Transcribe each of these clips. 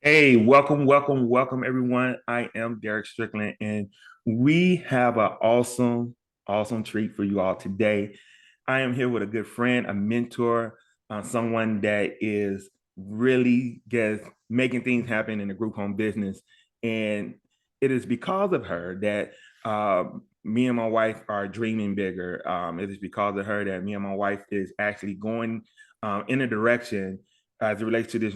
Hey, welcome, everyone. I am Derek Strickland, and we have an awesome treat for you all today. I am here with a good friend, a mentor, someone that is really just making things happen in the group home business. And it is because of her that me and my wife are dreaming bigger. It is because of her that me and my wife is actually going in a direction as it relates to this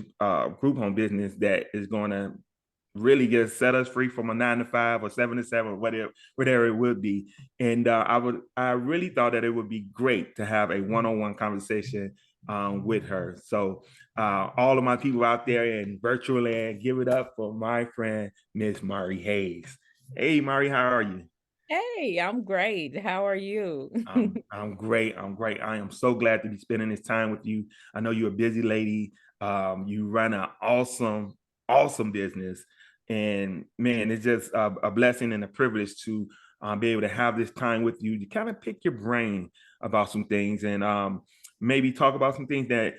group home business that is going to really just set us free from a 9 to 5 or 7 to 7, whatever it would be. And I really thought that it would be great to have a one-on-one conversation with her. So all of my people out there in virtual land, give it up for my friend, Miss Myrrie Hayes. Hey, Myrrie, how are you? Hey, I'm great. How are you? I'm great. I'm great. I am so glad to be spending this time with you. I know you're a busy lady. You run an awesome business, and man, it's just a blessing and a privilege to be able to have this time with you to kind of pick your brain about some things and maybe talk about some things that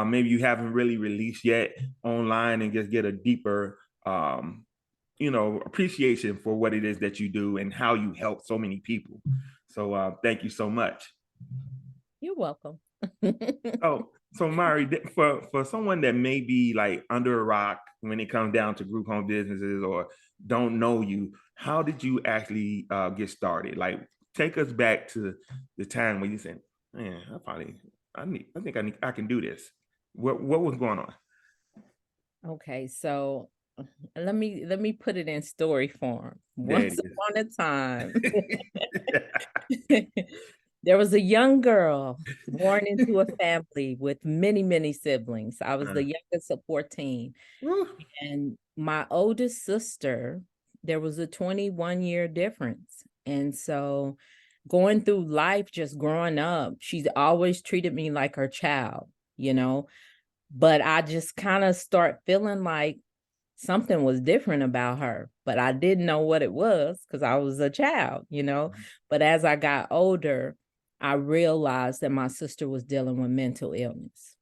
maybe you haven't really released yet online and just get a deeper appreciation for what it is that you do and how you help so many people. So thank you so much. You're welcome. So Mari, for someone that may be like under a rock when it comes down to group home businesses or don't know you, how did you actually get started? Like, take us back to the time when you said, "Man, I can do this." What was going on? Okay, so let me put it in story form. There it Once is. upon a time, there was a young girl born into a family with many, many siblings. I was the youngest of 14. Woo. And my oldest sister, there was a 21-year difference. And so going through life, just growing up, she's always treated me like her child, you know. But I just kind of start feeling like something was different about her, but I didn't know what it was because I was a child. But as I got older, I realized that my sister was dealing with mental illness.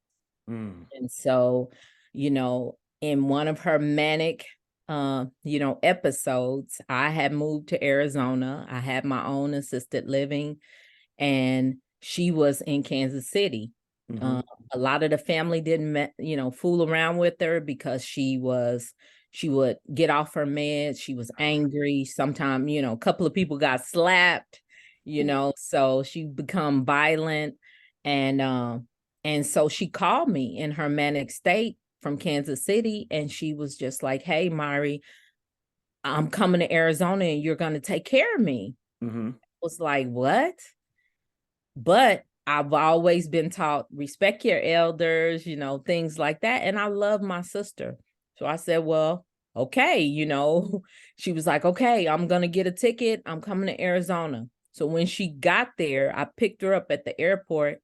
Mm. And so, in one of her manic episodes, I had moved to Arizona. I had my own assisted living, and she was in Kansas City. Hmm. Uh, a lot of the family didn't, fool around with her because she would get off her meds. She was angry. Sometimes, a couple of people got slapped, so she become violent. And, and so she called me in her manic state from Kansas City. And she was just like, "Hey, Mari, I'm coming to Arizona and you're going to take care of me." Hmm. I was like, "What?" But I've always been taught respect your elders, things like that. And I love my sister. So I said, "Well, okay." She was like, "Okay, I'm going to get a ticket. I'm coming to Arizona." So when she got there, I picked her up at the airport.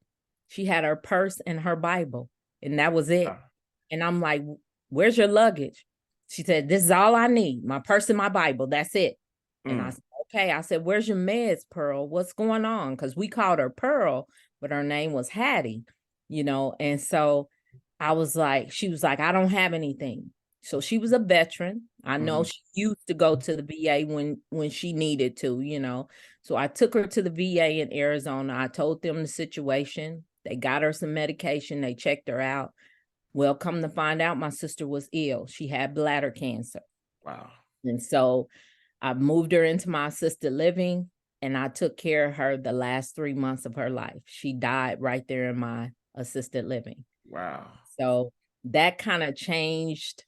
She had her purse and her Bible, and that was it. And I'm like, "Where's your luggage?" She said, "This is all I need, my purse and my Bible. That's it." And I Mm. said, "Okay." I said, "Where's your meds, Pearl? What's going on?" Because we called her Pearl, but her name was Hattie. And so she was like, "I don't have anything." So she was a veteran. I know Hmm. she used to go to the VA when she needed to. So I took her to the VA in Arizona. I told them the situation. They got her some medication. They checked her out. Well, come to find out, my sister was ill. She had bladder cancer. Wow. And so I moved her into my assisted living and I took care of her the last 3 months of her life. She died right there in my assisted living. Wow. So that kind of changed,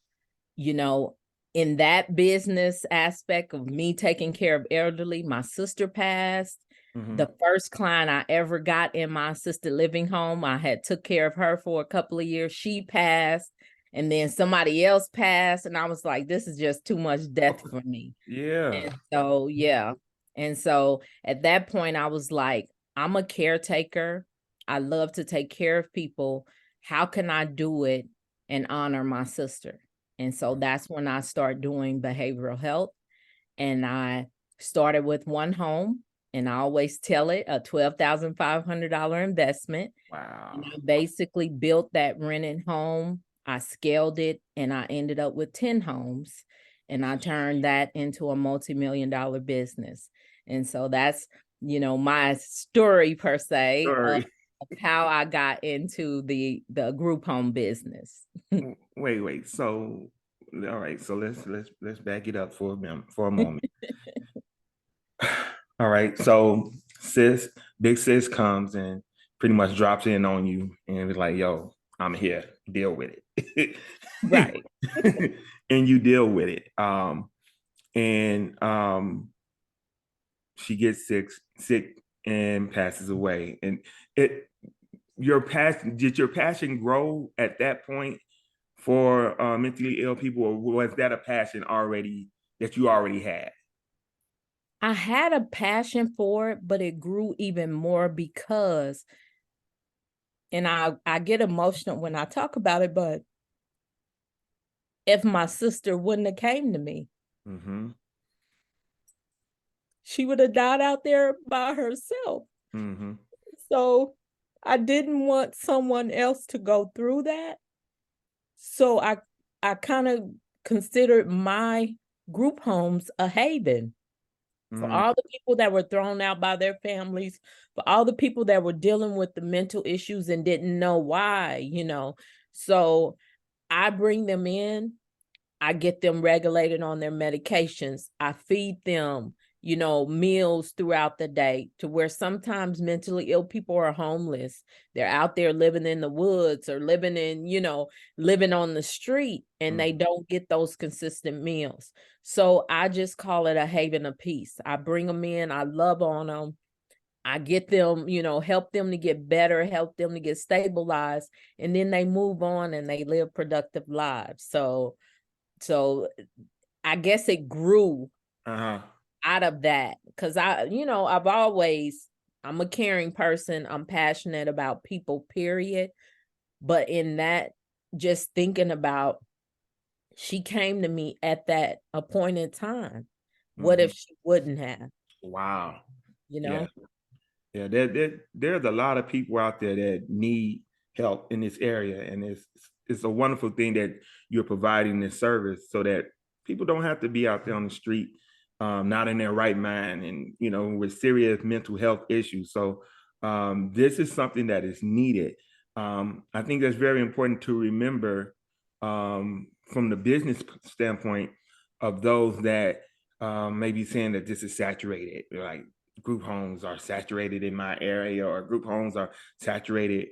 you know, in that business aspect of me taking care of elderly. My sister passed. Hmm. The first client I ever got in my assisted living home, I had took care of her for a couple of years. She passed, and then somebody else passed, and I was like, "This is just too much death for me." Yeah. And so, yeah. And so at that point, I was like, "I'm a caretaker. I love to take care of people. How can I do it and honor my sister?" And so that's when I start doing behavioral health. And I started with one home. And I always tell it a $12,500 investment. And Wow. I basically built that rented home I scaled it and I ended up with 10 homes, and I turned that into a multi-million-dollar business. And so that's, my story per se of Sorry. how I got into the group home business. Wait. So, all right. So let's back it up for a moment. All right. So big sis comes and pretty much drops in on you and is like, "Yo, I'm here. Deal with it." Right. And you deal with it. And she gets sick and passes away. And it did your passion grow at that point for mentally ill people, or was that a passion already that you already had? I had a passion for it, but it grew even more because, and I get emotional when I talk about it, but if my sister wouldn't have came to me, Mm-hmm. she would have died out there by herself. Mm-hmm. So I didn't want someone else to go through that. So I kind of considered my group homes a haven for Mm-hmm. all the people that were thrown out by their families, for all the people that were dealing with the mental issues and didn't know why. So I bring them in, I get them regulated on their medications. I feed them, meals throughout the day, to where sometimes mentally ill people are homeless. They're out there living in the woods or living on the street, and they don't get those consistent meals. So I just call it a haven of peace. I bring them in, I love on them. I get them, help them to get better, help them to get stabilized, and then they move on and they live productive lives. So I guess it grew Uh-huh. out of that because I'm a caring person. I'm passionate about people, period. But in that, just thinking about, she came to me at that appointed time. What Mm-hmm. if she wouldn't have, Wow. you Yeah. know? Yeah, there's a lot of people out there that need help in this area, and it's a wonderful thing that you're providing this service so that people don't have to be out there on the street, not in their right mind, and with serious mental health issues. So this is something that is needed. I think that's very important to remember from the business standpoint of those that may be saying that this is saturated, like group homes are saturated in my area, or group homes are saturated,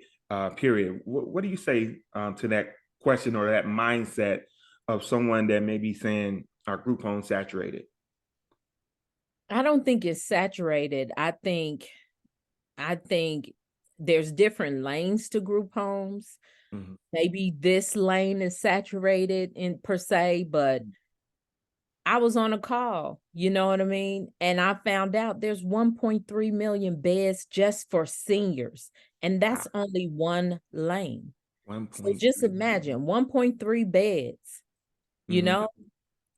period. What do you say to that question or that mindset of someone that may be saying our group homes saturated? I don't think it's saturated. I think there's different lanes to group homes. Mm-hmm. Maybe this lane is saturated in per se, but I was on a call, you know what I mean? And I found out there's 1.3 million beds just for seniors, and Wow. that's only one lane. So just 1.3. imagine 1.3 beds, you Mm-hmm. know?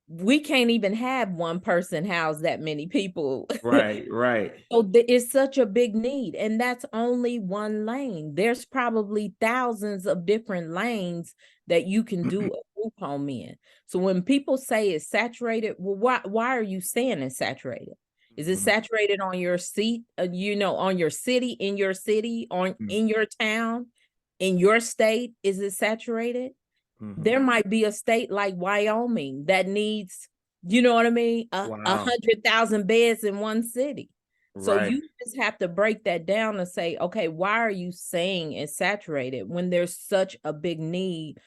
We can't even have one person house that many people. Right, right. So it's such a big need, and that's only one lane. There's probably thousands of different lanes that you can do a group home in. So when people say it's saturated, well, why are you saying it's saturated? Is it saturated on your seat, on your city, in your city, on Mm-hmm. in your town, in your state? Is it saturated? Mm-hmm. There might be a state like Wyoming that needs, you know what I mean, a Wow. 100,000 beds in one city. So Right. you just have to break that down and say, okay, why are you saying it's saturated when there's such a big need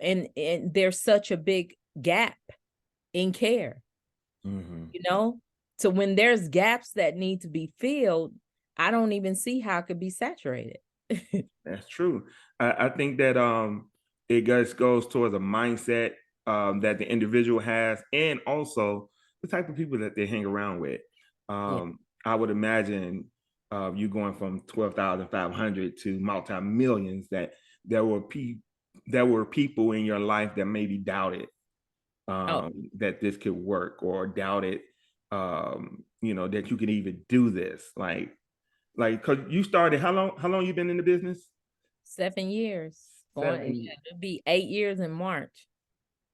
and there's such a big gap in care, Mm-hmm. you know? So when there's gaps that need to be filled, I don't even see how it could be saturated. That's true. I think that it just goes towards a mindset that the individual has, and also the type of people that they hang around with. Yeah. I would imagine you going from 12,500 to multi millions, that there were people in your life that maybe doubted Oh, that this could work, or doubted that you could even do this. Like, because you started, how long you been in the business? 7 years. It'll be 8 years in March.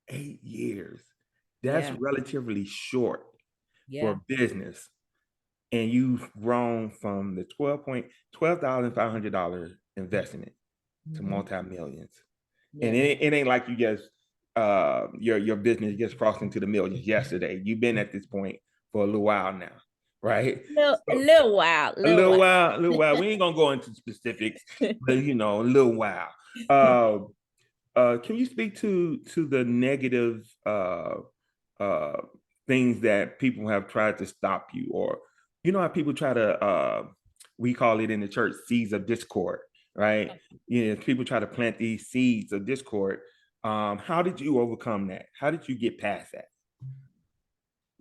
8 years. That's Yeah. relatively short Yeah. for business. And you've grown from the $12,500 investment to Mhm. multi-millions. And Yeah. it ain't like you just your business just crossed into the millions yesterday. You've been at this point for a little while now, right? A So little while, a little while. little while. We ain't gonna go into specifics, but a little while. Uh, can you speak to the negative uh, things that people have tried to stop you, or how people try to we call it in the church seeds of discord, right? People try to plant these seeds of discord. How did you overcome that? How did you get past that?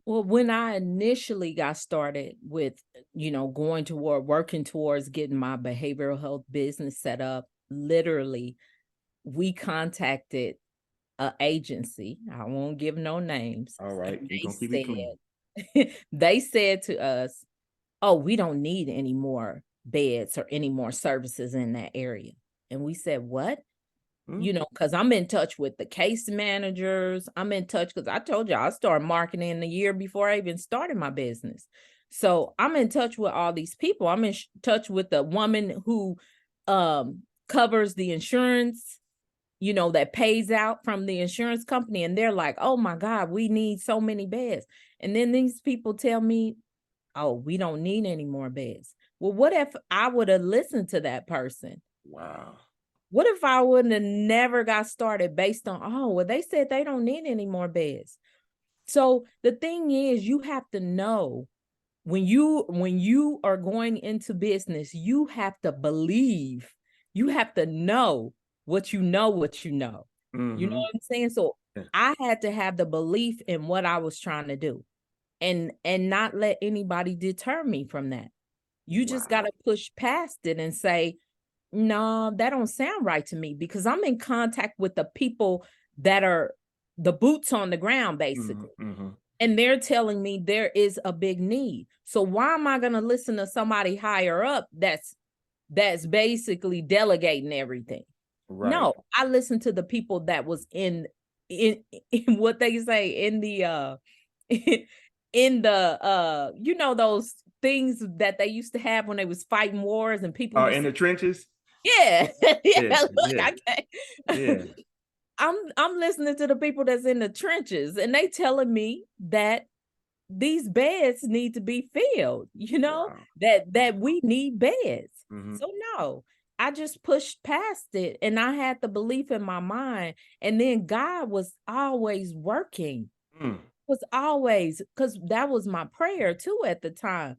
Well, when I initially got started with, working towards getting my behavioral health business set up, literally, we contacted an agency. I won't give no names. All right, And we're gonna keep it clean. they said to us, "Oh, we don't need any more beds or any more services in that area." And we said, "What?" Hmm? Because I'm in touch with the case managers. I'm in touch because I told you I started marketing the year before I even started my business. So I'm in touch with all these people. I'm in touch with the woman who covers the insurance, that pays out from the insurance company. And they're like, "Oh my God, we need so many beds." And then these people tell me, "Oh, we don't need any more beds." Well, what if I would have listened to that person? Wow. What if I wouldn't have never got started based on, "Oh, well, they said they don't need any more beds." So the thing is, you have to know when you are going into business, you have to believe, you have to know what you know, what you know. You know Mm-hmm. what I'm saying? So Yeah. I had to have the belief in what I was trying to do and not let anybody deter me from that. You just got Wow. to push past it and say, "No, that don't sound right to me," because I'm in contact with the people that are the boots on the ground, Mm-hmm. basically. Mm-hmm. And they're telling me there is a big need. So why am I going to listen to somebody higher up that's basically delegating everything? Right. No, I listen to the people that was in what they say in the in the those things that they used to have when they was fighting wars and people Oh, used in to, the trenches. yeah. Yeah. Yeah, look, Yeah. I can't. Yeah. I'm listening to the people that's in the trenches and they telling me that these beds need to be filled, Wow. that we need beds. Mm-hmm. So no, I just pushed past it and I had the belief in my mind. And then God was always working, Mm. was always, because that was my prayer too at the time.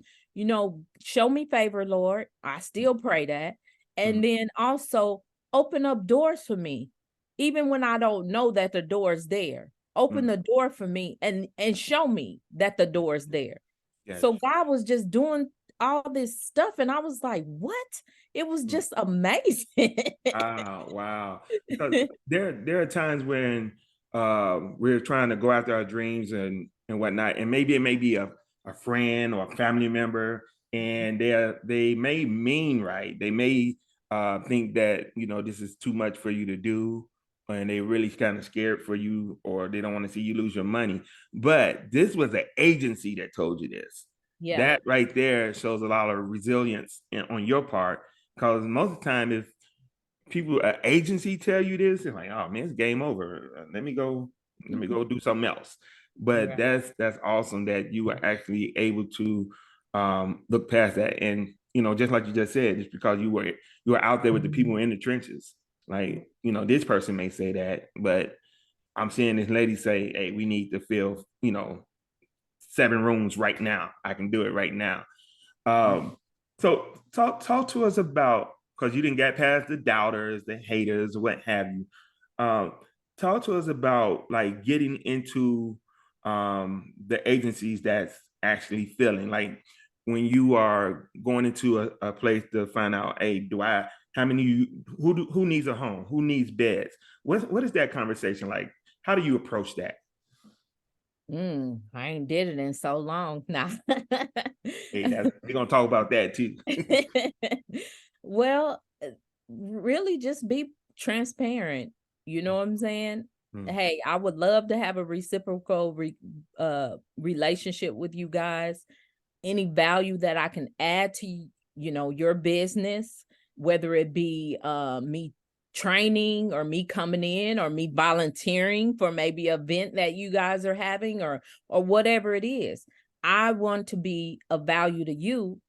Show me favor, Lord. I still pray that. Mm. And then also open up doors for me, even when I don't know that the door is there. Open Mm. the door for me and show me that the door is there. Yes. So God was just doing all this stuff, and I was like, "What?" It was Mm. just amazing. Wow, wow. Because there are times when we're trying to go after our dreams and whatnot, and maybe it may be a friend or a family member, and they may mean right. They may think that this is too much for you to do, and they really kind of scared for you, or they don't want to see you lose your money. But this was an agency that told you this. Yeah. That right there shows a lot of resilience on your part, because most of the time, if people agency tell you this, it's like, oh man, it's game over. Let me go do something else. But Right. that's awesome that you were actually able to look past that. And just like you just said, just because you were out there with the people in the trenches. Like, this person may say that, but I'm seeing this lady say, hey, we need to fill 7 rooms right now. I can do it right now. So talk to us about, because you didn't get past the doubters, the haters, what have you. Um, Talk to us about like getting into the agencies that's actually filling. Like when you are going into a place to find out, hey, how many who needs a home, who needs beds? What is that conversation like? How do you approach that? I ain't did it in so long now. Hey, we're gonna talk about that too. Well, really just be transparent. You know what I'm saying? Mm. Hey, I would love to have a reciprocal relationship with you guys. Any value that I can add to, your business, whether it be me training or me coming in or me volunteering for maybe an event that you guys are having or whatever it is. I want to be of value to you,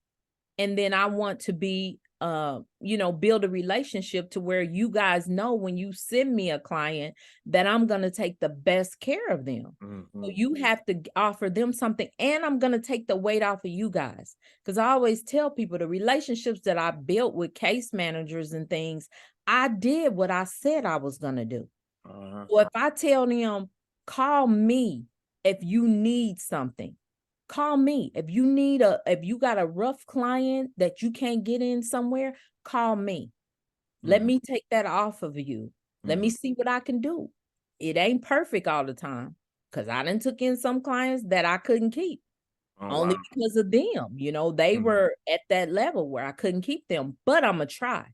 and then I want to be build a relationship to where you guys know when you send me a client that I'm going to take the best care of them. So you have to offer them something, and I'm going to take the weight off of you guys, because I always tell people the relationships that I built with case managers and things, I did what I said I was going to do. So if I tell them, call me if you need something, call me. If you got a rough client that you can't get in somewhere, call me. Let me take that off of you. Let me see what I can do. It ain't perfect all the time, because I done took in some clients that I couldn't keep. Only because of them. They were at that level where I couldn't keep them, but I'm going to try.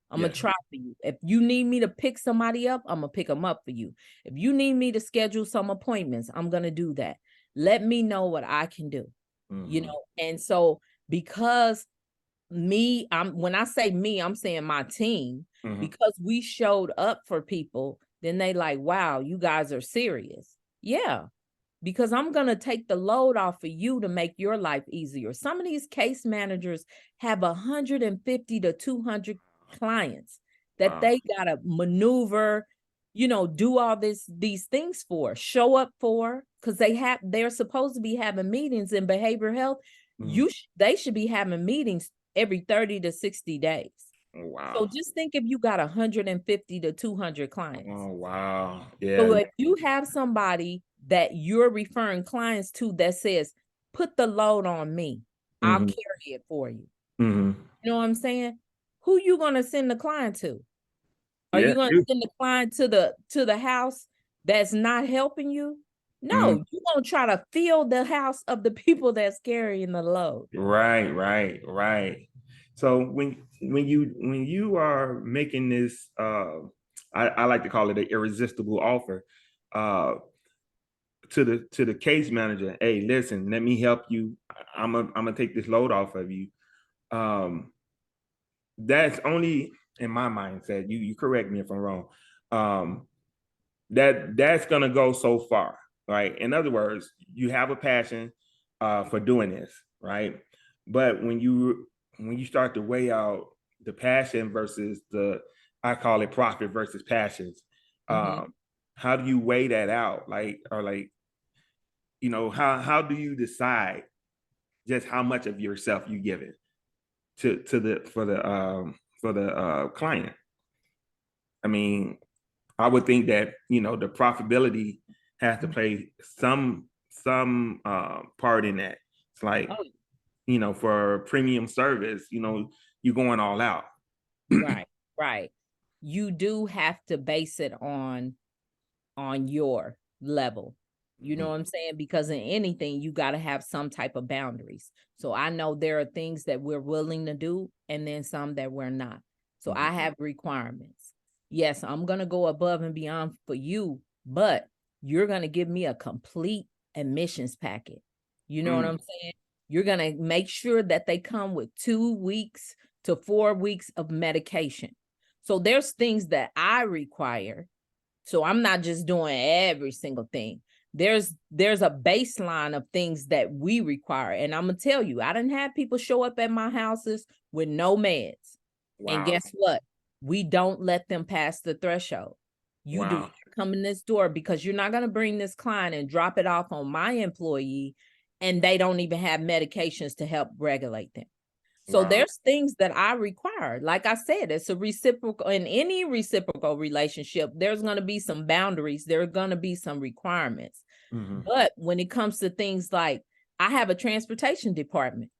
I'm going to try for you. If you need me to pick somebody up, I'm going to pick them up for you. If you need me to schedule some appointments, I'm going to do that. Let me know what I can do. And so because when I say me, I'm saying my team, because we showed up for people, then they like, wow, you guys are serious. Yeah. Because I'm going to take the load off of you to make your life easier. Some of these case managers have 150 to 200 clients that they got to maneuver, do all these things for, show up for, because they're supposed to be having meetings in behavioral health. They should be having meetings every 30 to 60 days. Wow. So just think if you got 150 to 200 clients. Oh, wow. Yeah. So if you have somebody that you're referring clients to that says, put the load on me, I'll carry it for you. You know what I'm saying? Who you going to send the client to? Are you going to send the client to the house that's not helping you? No, you're going to try to fill the house of the people that's carrying the load. Right. So when you are making this, I like to call it an irresistible offer, to the case manager. Hey, listen, let me help you. I'm gonna take this load off of you. That's only in my mindset. You correct me if I'm wrong. That's gonna go so far, right? In other words, you have a passion for doing this, right? But when you start to weigh out the passion versus I call it profit versus passions. How do you weigh that out? How do you decide just how much of yourself you give it for the client? I mean, I would think that the profitability has to play some part in that. It's like for premium service, you're going all out. Right. You do have to base it on your level. You know what I'm saying? Because in anything, you got to have some type of boundaries. So I know there are things that we're willing to do and then some that we're not. So I have requirements. Yes, I'm going to go above and beyond for you, but you're going to give me a complete admissions packet. You know what I'm saying? You're going to make sure that they come with 2 weeks to 4 weeks of medication. So there's things that I require. So I'm not just doing every single thing. There's a baseline of things that we require. And I'm going to tell you, I didn't have people show up at my houses with no meds. Wow. And guess what? We don't let them pass the threshold. You do not come in this door, because you're not going to bring this client and drop it off on my employee and they don't even have medications to help regulate them. So there's things that I require. Like I said, it's a reciprocal, in any reciprocal relationship, there's going to be some boundaries. There are going to be some requirements. But when it comes to things like, I have a transportation department.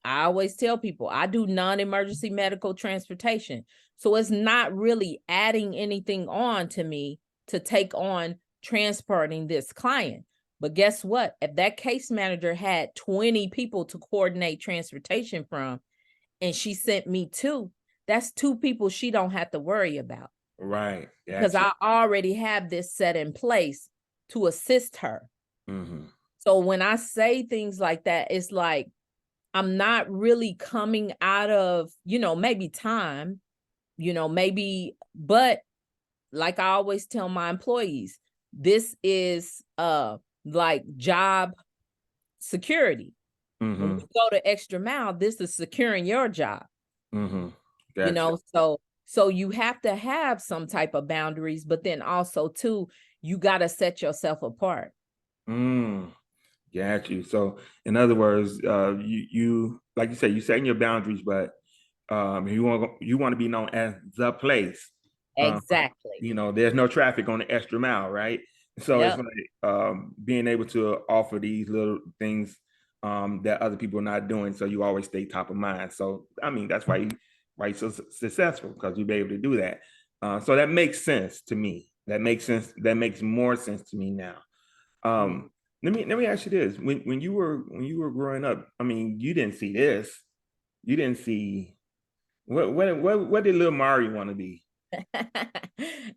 I always tell people I do non-emergency medical transportation. So it's not really adding anything on to me to take on transporting this client. But guess what? If that case manager had 20 people to coordinate transportation from, and she sent me 2, that's 2 people she don't have to worry about. Right. because Gotcha. I already have this set in place to assist her. Mm-hmm. So when I say things like that, it's like I'm not really coming out of, maybe time, maybe, but like I always tell my employees, this is like job security. When Mm-hmm. we go the extra mile, this is securing your job, Mm-hmm. Gotcha. so you have to have some type of boundaries, but then also too, you got to set yourself apart. Mm. Got you. So in other words, you like you said, you setting your boundaries, but you want to be known as the place. Um, Exactly. there's no traffic on the extra mile, right? So it's Yep. like being able to offer these little things that other people are not doing, so you always stay top of mind. So I mean, that's why you're so successful, because you'll be able to do that. So that makes sense to me. That makes sense. That makes more sense to me now. Yeah. Um, let me ask you this: when you were growing up, I mean, you didn't see this. You didn't see what did little Mari want to be?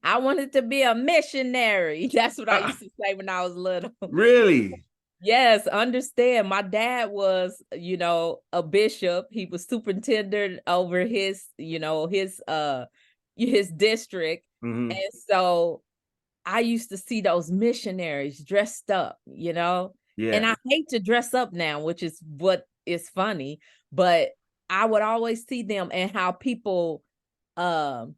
I wanted to be a missionary. That's what I Uh, used to say when I was little. really? Yes, understand. My dad was, a bishop. He was superintendent over his district. Hmm. And so I used to see those missionaries dressed up, and Yeah. I hate to dress up now, which is what is funny, but I would always see them and how people um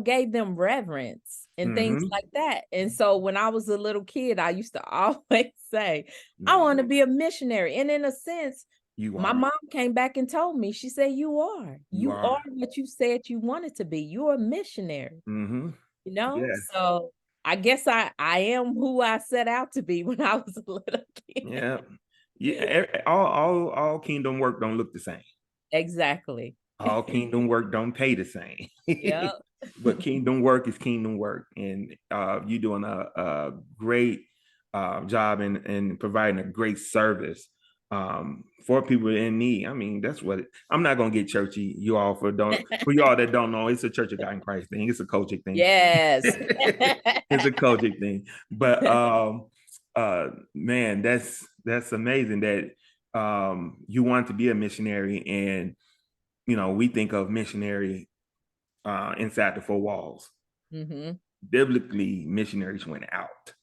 gave them reverence and things Hmm. like that. And so when I was a little kid, I used to always say, I Man, want to be a missionary. And in a sense, you my are. mom came back and told me, she said, you are. You You are are. what you said you wanted to be. You're a missionary, Hmm. Yes. So I guess I am who I set out to be when I was a little kid. Yeah. Yeah. All kingdom work don't look the same. Exactly. All kingdom work don't pay the same. Yep. But kingdom work is kingdom work, and you're doing a great job in providing a great service for people in need. I mean, that's what I'm not gonna get churchy, you all, for y'all that don't know, it's a Church of God in Christ thing. It's a coaching thing. Yes. It's a coaching thing. But man, that's amazing that you want to be a missionary. And we think of missionary inside the four walls. Hmm. Biblically, missionaries went out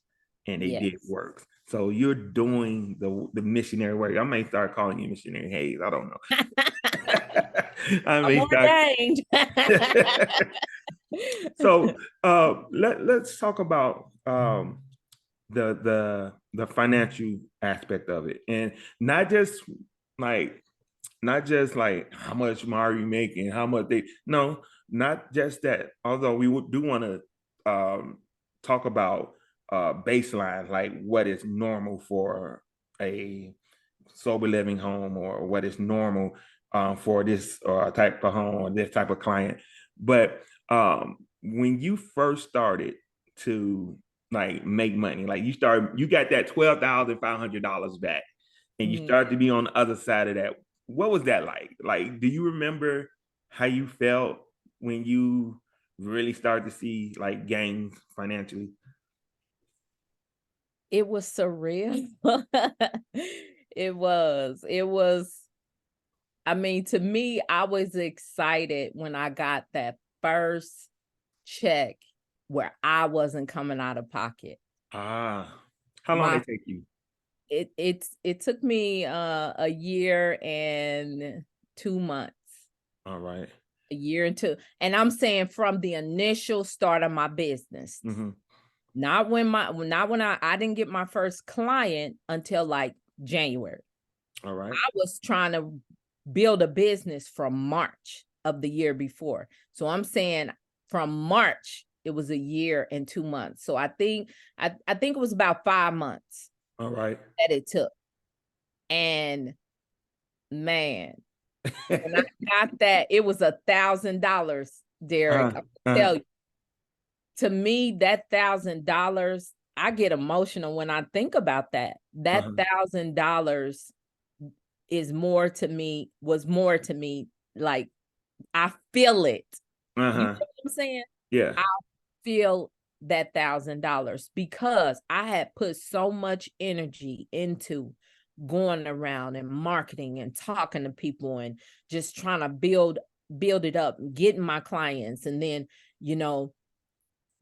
and they did Yes. work. So you're doing the missionary work. I may start calling you Missionary Hayes. I don't know. I I'm may start. ordained. So let's talk about the financial aspect of it, and not just like how much are you making, how much they no, not just that. Although do want to talk about baseline, like what is normal for a sober living home, or what is normal for this type of home or this type of client. But when you first started to like make money, like you got that $12,500 back, and you Mhm. started to be on the other side of that. What was that like? Like, do you remember how you felt when you really started to see like gains financially? It was surreal. It was, I mean, to me, I was excited when I got that first check where I wasn't coming out of pocket. Ah, how long they My take you? it took me a year and 2 months. All right. A year and two. And I'm saying from the initial start of my business. Mm-hmm. Not when I didn't get my first client until like January. All right. I was trying to build a business from March of the year before. So I'm saying from March, it was a year and 2 months. So I think it was about 5 months All right. that it took. And man, when I got that, it was $1,000, Derek. uh, I uh, tell you, to me, that $1,000, I get emotional when I think about that. That uh-huh. $1,000 was more to me. Like I feel it. You know Uh-huh. what I'm saying? Yeah. feel that $1,000 because I had put so much energy into going around and marketing and talking to people and just trying to build it up, getting my clients, and then, you know,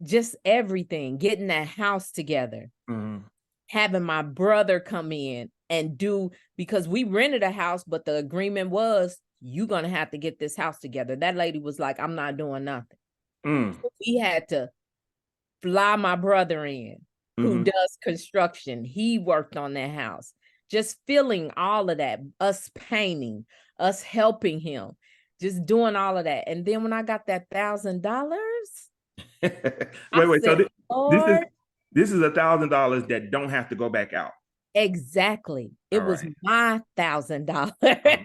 just everything, getting that house together, having my brother come in and do, because we rented a house, but the agreement was, you're going to have to get this house together. That lady was like, I'm not doing nothing. So we had to fly my brother in, who does construction. He worked on that house. Just feeling all of that, us painting, us helping him, just doing all of that. And then when I got that $1,000, I Wait. So said, this is Lord, $1,000 that don't have to go back out. exactly. It All was right. my $1,000. All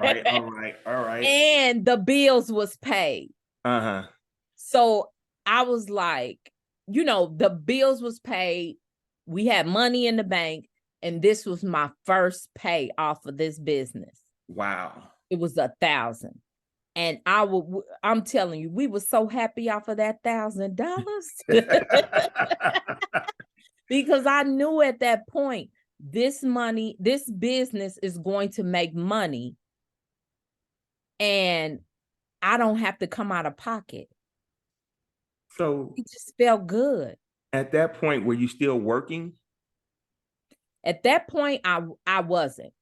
right. All right. All right. And the bills was paid. Uh-huh. So I was like, you know, the bills was paid. We had money in the bank, and this was my first pay off of this business. Wow. It was 1,000. And I'm telling you, we were so happy off of that $1,000 because I knew at that point, this business is going to make money, and I don't have to come out of pocket. So It just felt good. at that point, were you still working? At that point, I wasn't.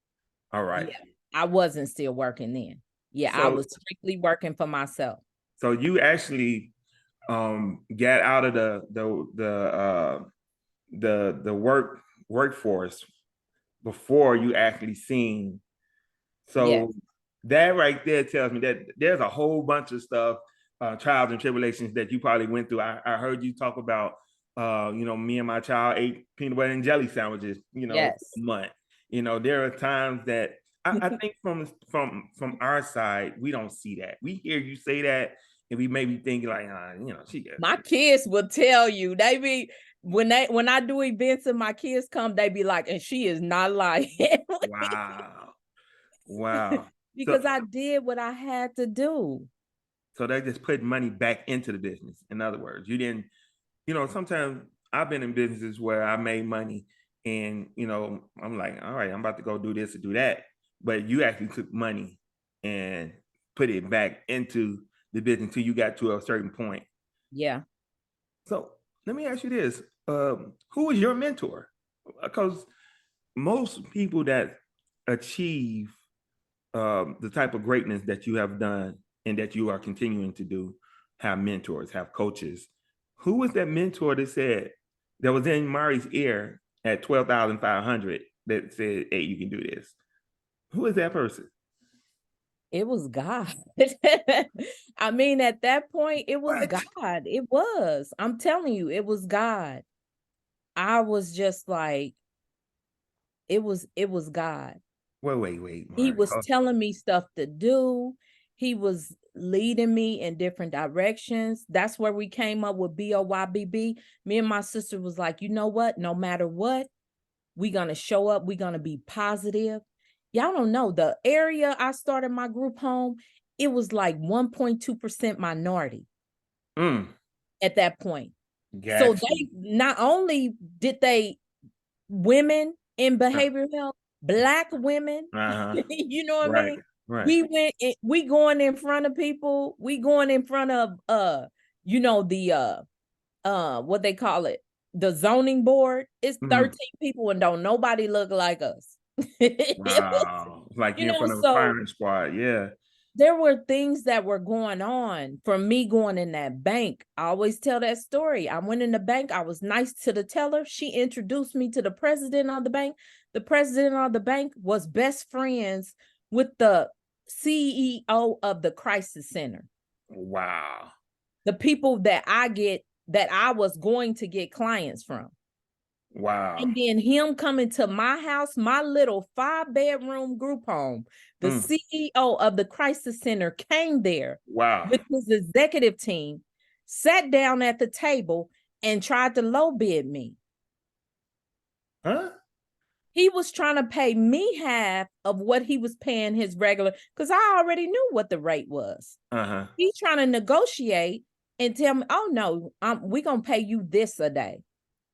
All right. Yeah, I wasn't still working then. Yeah, I So was strictly working for myself. so you actually got out of the workforce before you actually seen. Yes, So that right there tells me that there's a whole bunch of stuff, trials and tribulations that you probably went through. I heard you talk about, me and my child ate peanut butter and jelly sandwiches, a yes. month. There are times that I think from our side, we don't see that. We hear you say that, and we may be thinking like, she got My kids will tell you. They be when I do events and my kids come, they be like, and she is not lying. wow, wow. Because So I did what I had to do. so they just put money back into the business. In other words, you didn't. Sometimes I've been in businesses where I made money and, I'm like, all right, I'm about to go do this or do that. But you actually took money and put it back into the business until you got to a certain point. Yeah. So let me ask you this. Who was your mentor? Because most people that achieve the type of greatness that you have done and that you are continuing to do have mentors, have coaches. Who was that mentor that was in Myrrie's ear at 12,500 that said, hey, you can do this? Who is that person? It was God. I mean, at that point, it was What? God. It was. I'm telling you, it was God. I was just like, it was God. Wait, He Myrrie. was telling me stuff to do. He was leading me in different directions. That's where we came up with BOYBB. Me and my sister was like, you know what? No matter what, we're going to show up. We're going to be positive. Y'all don't know, the area I started my group home, it was like 1.2% minority at that point. So Got they you. not only did they women in behavioral health, Black women, Uh-huh. you know what I Right, mean? right. We going in front of people, we going in front of the what they call it, the zoning board. It's 13 people and don't nobody look like us. It was, Wow. Like you're in front of a so firing squad. Yeah. there were things that were going on from me going in that bank. I always tell that story. I went in the bank. I was nice to the teller. She introduced me to the president of the bank. The president of the bank was best friends with the CEO of the crisis center. Wow. The people that I was going to get clients from. Wow. And then him coming to my house, my little 5-bedroom group home, the CEO of the crisis center came there Wow. with his executive team, sat down at the table and tried to low bid me. Huh? He was trying to pay me half of what he was paying his regular, because I already knew what the rate was. Uh-huh. He's trying to negotiate and tell me, oh no, we're gonna pay you this a day.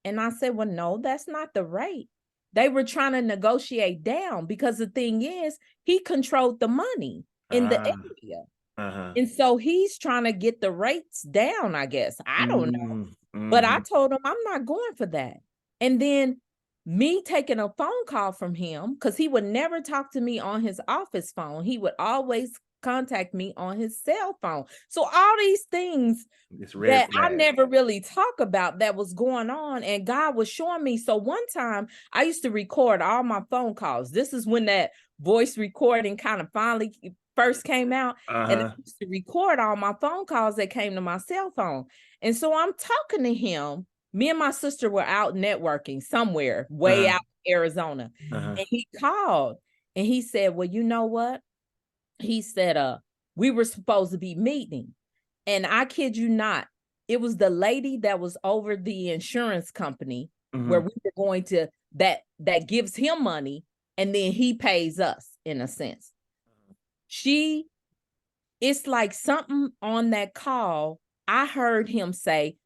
And I said, well, no, that's not the rate. They were trying to negotiate down because the thing is, he controlled the money in the Ah, area. uh-huh. And so he's trying to get the rates down, I guess. I don't know. But I Mm-hmm. told him I'm not going for that. And then me taking a phone call from him, because he would never talk to me on his office phone. He would always contact me on his cell phone. So all these things It's red that I flag. never really talk about that was going on, and God was showing me. So one time I used to record all my phone calls. This is when that voice recording kind of finally first came out, and I Uh-huh. used to record all my phone calls that came to my cell phone. And so I'm talking to him. Me and my sister were out networking somewhere way Uh-huh. out in Arizona. Uh-huh. And he called and he said, well, you know what? He said, we were supposed to be meeting. And I kid you not, it was the lady that was over the insurance company where Mm-hmm. we were going to that gives him money and then he pays us in a sense. She, it's like something on that call. I heard him say,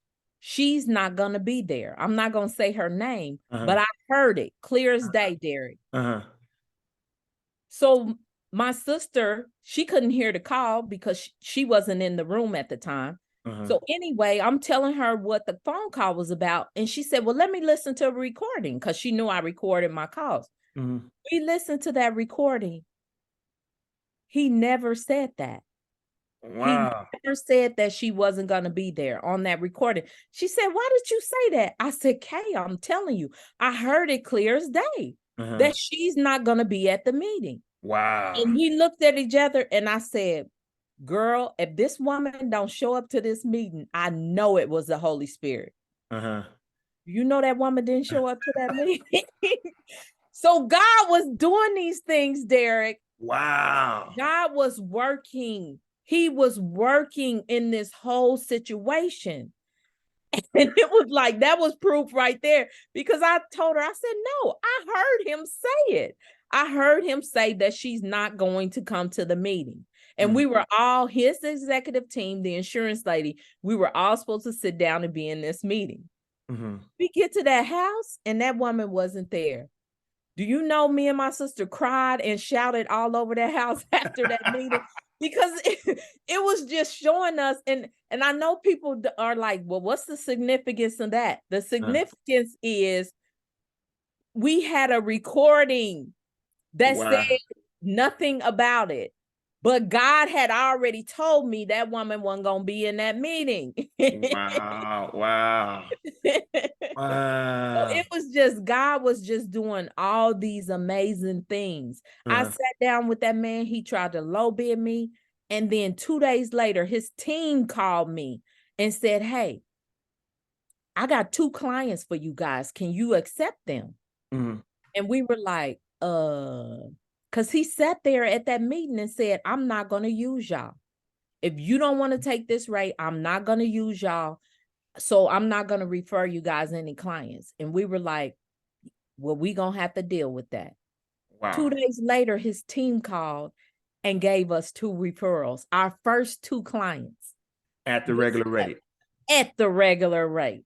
she's not going to be there. I'm not going to say her name, Uh-huh. but I heard it clear as day, Derek. Uh-huh. So my sister, she couldn't hear the call because she wasn't in the room at the time. Uh-huh. So anyway, I'm telling her what the phone call was about. And she said, well, let me listen to a recording because she knew I recorded my calls. Mm-hmm. We listened to that recording. He never said that. He Wow. never said that she wasn't going to be there on that recording. She said, why did you say that? I said, Kay, I'm telling you, I heard it clear as day Uh-huh. that she's not going to be at the meeting. Wow. And we looked at each other and I said, girl, if this woman don't show up to this meeting, I know it was the Holy Spirit. Uh-huh. You know that woman didn't show up to that meeting. So God was doing these things, Derek. Wow. God was working. He was working in this whole situation. And it was like, that was proof right there because I told her, I said, no, I heard him say it. I heard him say that she's not going to come to the meeting. And we were all, his executive team, the insurance lady, we were all supposed to sit down and be in this meeting. Mm-hmm. We get to that house and that woman wasn't there. Do you know me and my sister cried and shouted all over that house after that meeting? Because it was just showing us, and I know people are like, well, what's the significance of that? The significance is we had a recording that said Wow. nothing about it. But God had already told me that woman wasn't going to be in that meeting. Wow. Wow. So Wow. it was just, God was just doing all these amazing things. I Uh-huh. sat down with that man. He tried to low bid me. And then 2 days later, his team called me and said, hey, I got 2 clients for you guys. Can you accept them? Mm-hmm. And we were like, because he sat there at that meeting and said, I'm not going to use y'all. If you don't want to take this rate, I'm not going to use y'all. So I'm not going to refer you guys any clients. And we were like, well, we going to have to deal with that. Wow. 2 days later, his team called and gave us 2 referrals, our first 2 clients. At the regular rate. At the regular rate.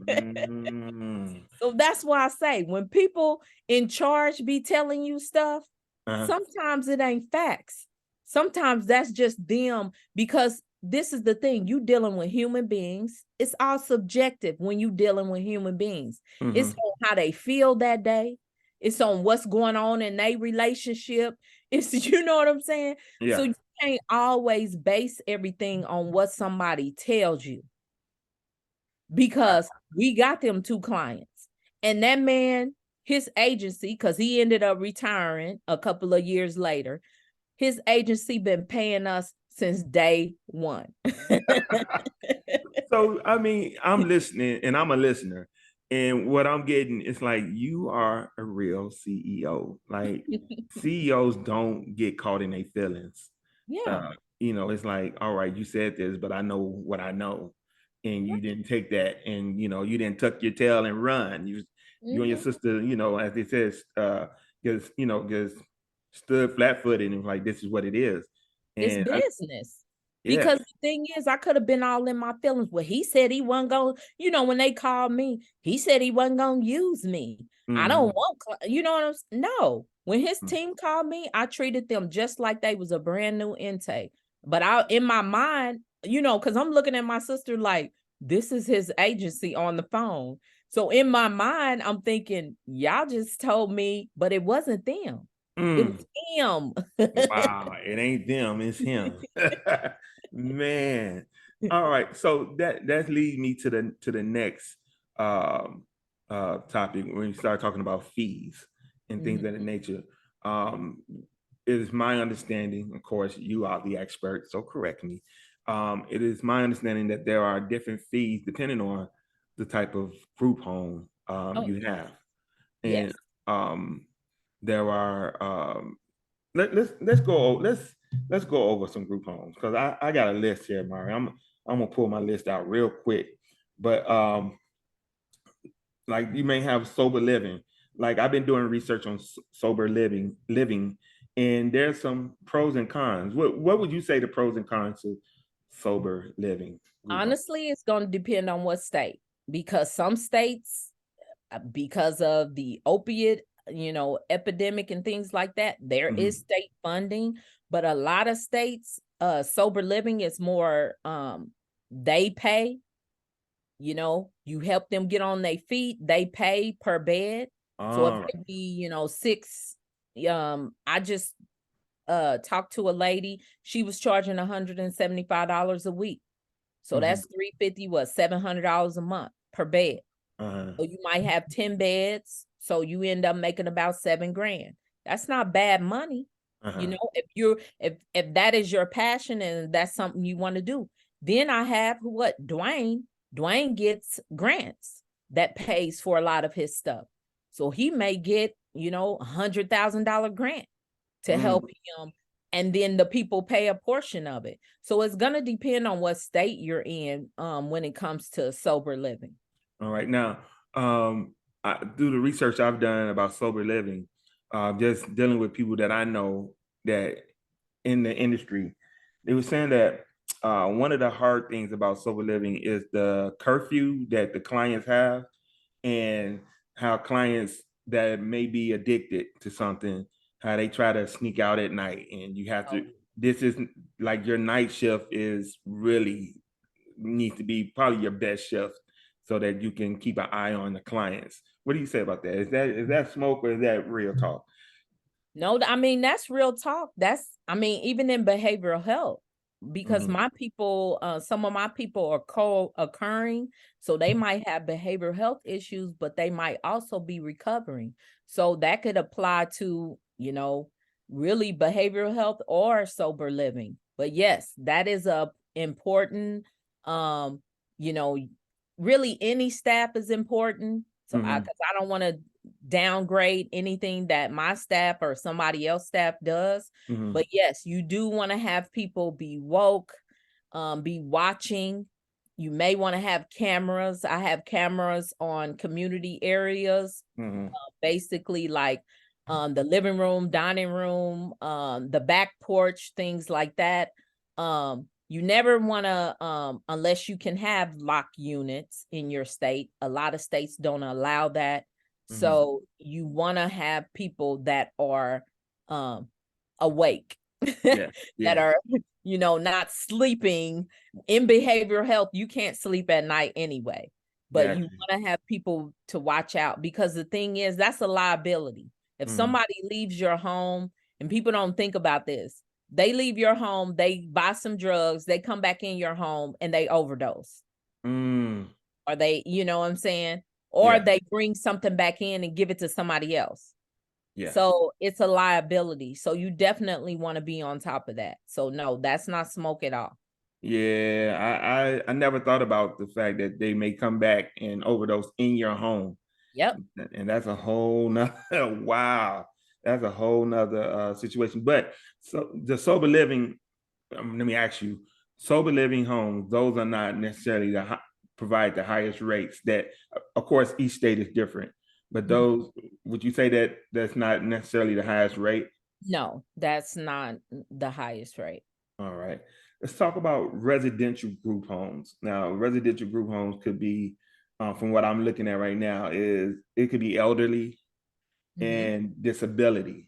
Mm-hmm. So that's why I say when people in charge be telling you stuff, Uh-huh. sometimes it ain't facts. Sometimes that's just them, because this is the thing, you dealing with human beings. It's all subjective when you dealing with human beings. Mm-hmm. It's on how they feel that day. It's on what's going on in their relationship. It's, you know what I'm saying? Yeah. So you can't always base everything on what somebody tells you, because we got them 2 clients. And that man, his agency, because he ended up retiring a couple of years later, his agency been paying us since day one. So, I mean, I'm listening and I'm a listener. And what I'm getting is like, you are a real CEO. Like, CEOs don't get caught in their feelings. Yeah. Uh, it's like, all right, you said this, but I know what I know. And you didn't take that and, you didn't tuck your tail and run. You and your sister, as it says, just stood flat footed and like, this is what it is. It's And business. Yeah. Because the thing is, I could have been all in my feelings. Well, he said he wasn't going, when they called me, he said he wasn't going to use me. I don't Mm-hmm. want, you know what I'm saying? No. When his team called me, I treated them just like they was a brand new intake. But in my mind, because I'm looking at my sister like, this is his agency on the phone. So in my mind, I'm thinking, y'all just told me, but it wasn't them. It Mm. was him. Wow, it ain't them, it's him. Man. All right. So that leads me to the next um topic when you start talking about fees and things of that Mhm. nature. Um, it is my understanding, of course, you are the expert, so correct me. It is my understanding that there are different fees depending on the type of group home Oh, you have. And yes. um, there are let's go over some group homes because I got a list here, Mari. I'm gonna pull my list out real quick. But like you may have sober living. Like I've been doing research on sober living, and there's some pros and cons. What would you say the pros and cons of sober living group home? Honestly, it's going to depend on what state, because some states, because of the opiate, epidemic and things like that, there is Mm-hmm. state funding. But a lot of states, sober living is more, they pay, you help them get on their feet, they pay per bed. So if All right. it be, six, I just talked to a lady, she was charging $175 a week. So Mm-hmm. that's 350, what, $700 a month per bed. Uh-huh. So you might have 10 beds. So you end up making about 7 grand. That's not bad money. Uh-huh. If that is your passion and that's something you want to do. Then I have what, Dwayne. Dwayne gets grants that pays for a lot of his stuff. So he may get, $100,000 grant to Mm. help him. And then the people pay a portion of it. So it's gonna depend on what state you're in when it comes to sober living. All right. Now, um, through the research I've done about sober living, just dealing with people that I know that in the industry, they were saying that one of the hard things about sober living is the curfew that the clients have, and how clients that may be addicted to something, how they try to sneak out at night, and you have to. Oh, This is like your night shift is really needs to be probably your best shift so that you can keep an eye on the clients. What do you say about that? Is that smoke or is that real talk? no, I mean, that's real talk. Even in behavioral health, because Mm-hmm. my people, some of my people are co-occurring. So they might have behavioral health issues, but they might also be recovering. So that could apply to, really behavioral health or sober living. But yes, that is a important, um, you know, really any staff is important. So Mm-hmm. because I don't want to downgrade anything that my staff or somebody else staff does. Mm-hmm. But yes, you do want to have people be woke, be watching. You may want to have cameras. I have cameras on community areas, Mm-hmm. basically like the living room, dining room, the back porch, things like that. You never want to, unless you can have lock units in your state. A lot of states don't allow that. Mm-hmm. So you want to have people that are um, awake, Yeah. that Yeah. are, not sleeping. In behavioral health, you can't sleep at night anyway, but Got you want to have people to watch out, because the thing is, that's a liability. If you. somebody leaves your home, and people don't think about this, they leave your home, they buy some drugs, they come back in your home and they overdose. Mm. Or they, you know what I'm saying? Or Yeah. they bring something back in and give it to somebody else. Yeah. So it's a liability. So you definitely want to be on top of that. So no, that's not smoke at all. Yeah. I never thought about the fact that they may come back and overdose in your home. Yep. And that's a whole nother wow. That's a whole nother situation. But so the sober living, let me ask you, sober living homes, those are not necessarily provide the highest rates. That, of course, each state is different. But Mhm. those, would you say that that's not necessarily the highest rate? No, that's not the highest rate. All right. let's talk about residential group homes. Now, residential group homes could be, from what I'm looking at right now, is it could be elderly Mm-hmm. and disability.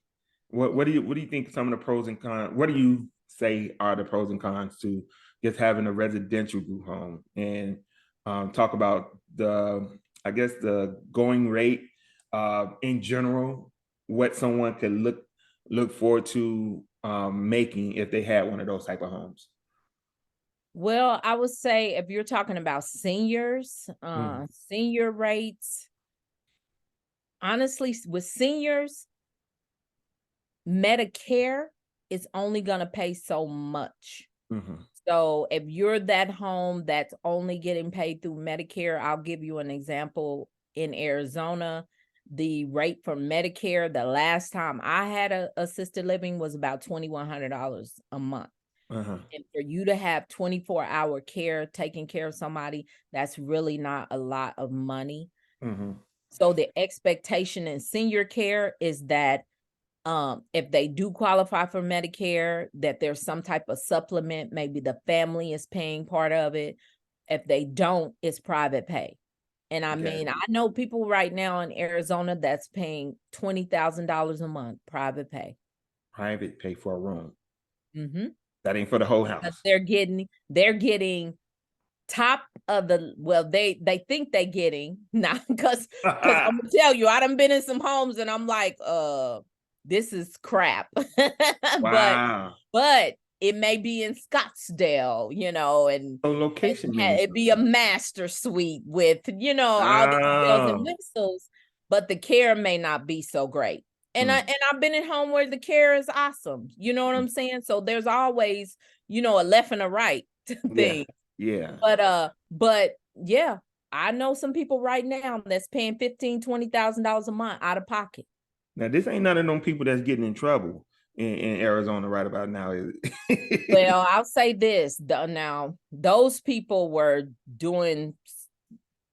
What do you think some of the pros and cons? What do you say are the pros and cons to just having a residential group home? And talk about the going rate in general, what someone could look forward to making if they had one of those type of homes. Well, I would say if you're talking about seniors, Mm, senior rates, honestly, with seniors, Medicare is only going to pay so much. mhm, So if you're that home that's only getting paid through Medicare, I'll give you an example. In Arizona, the rate for Medicare, the last time I had a assisted living was about $2,100 a month. uh-huh, And for you to have 24-hour care, taking care of somebody, that's really not a lot of money. mhm, So the expectation in senior care is that if they do qualify for Medicare, that there's some type of supplement, maybe the family is paying part of it. If they don't, it's private pay. And I okay. mean, I know people right now in Arizona that's paying $20,000 a month private pay. Private pay for a room. Mm-hmm. That ain't for the whole Because house. they're getting top of the, well, they think they getting now, because I'm gonna tell you, I done been in some homes and I'm like, this is crap. but Wow. but it may be in Scottsdale, and So location means it'd be a something. master suite with, all these bells and Oh. whistles, but the care may not be so great. And Mm, I've been at home where the care is awesome. You know what I'm saying? So there's always, a left and a right yeah. thing. Yeah. But yeah, I know some people right now that's paying $15,000-$20,000 a month out of pocket. Now this ain't none of them people that's getting in trouble in Arizona right about now, is it? Well, I'll say this, now those people were doing,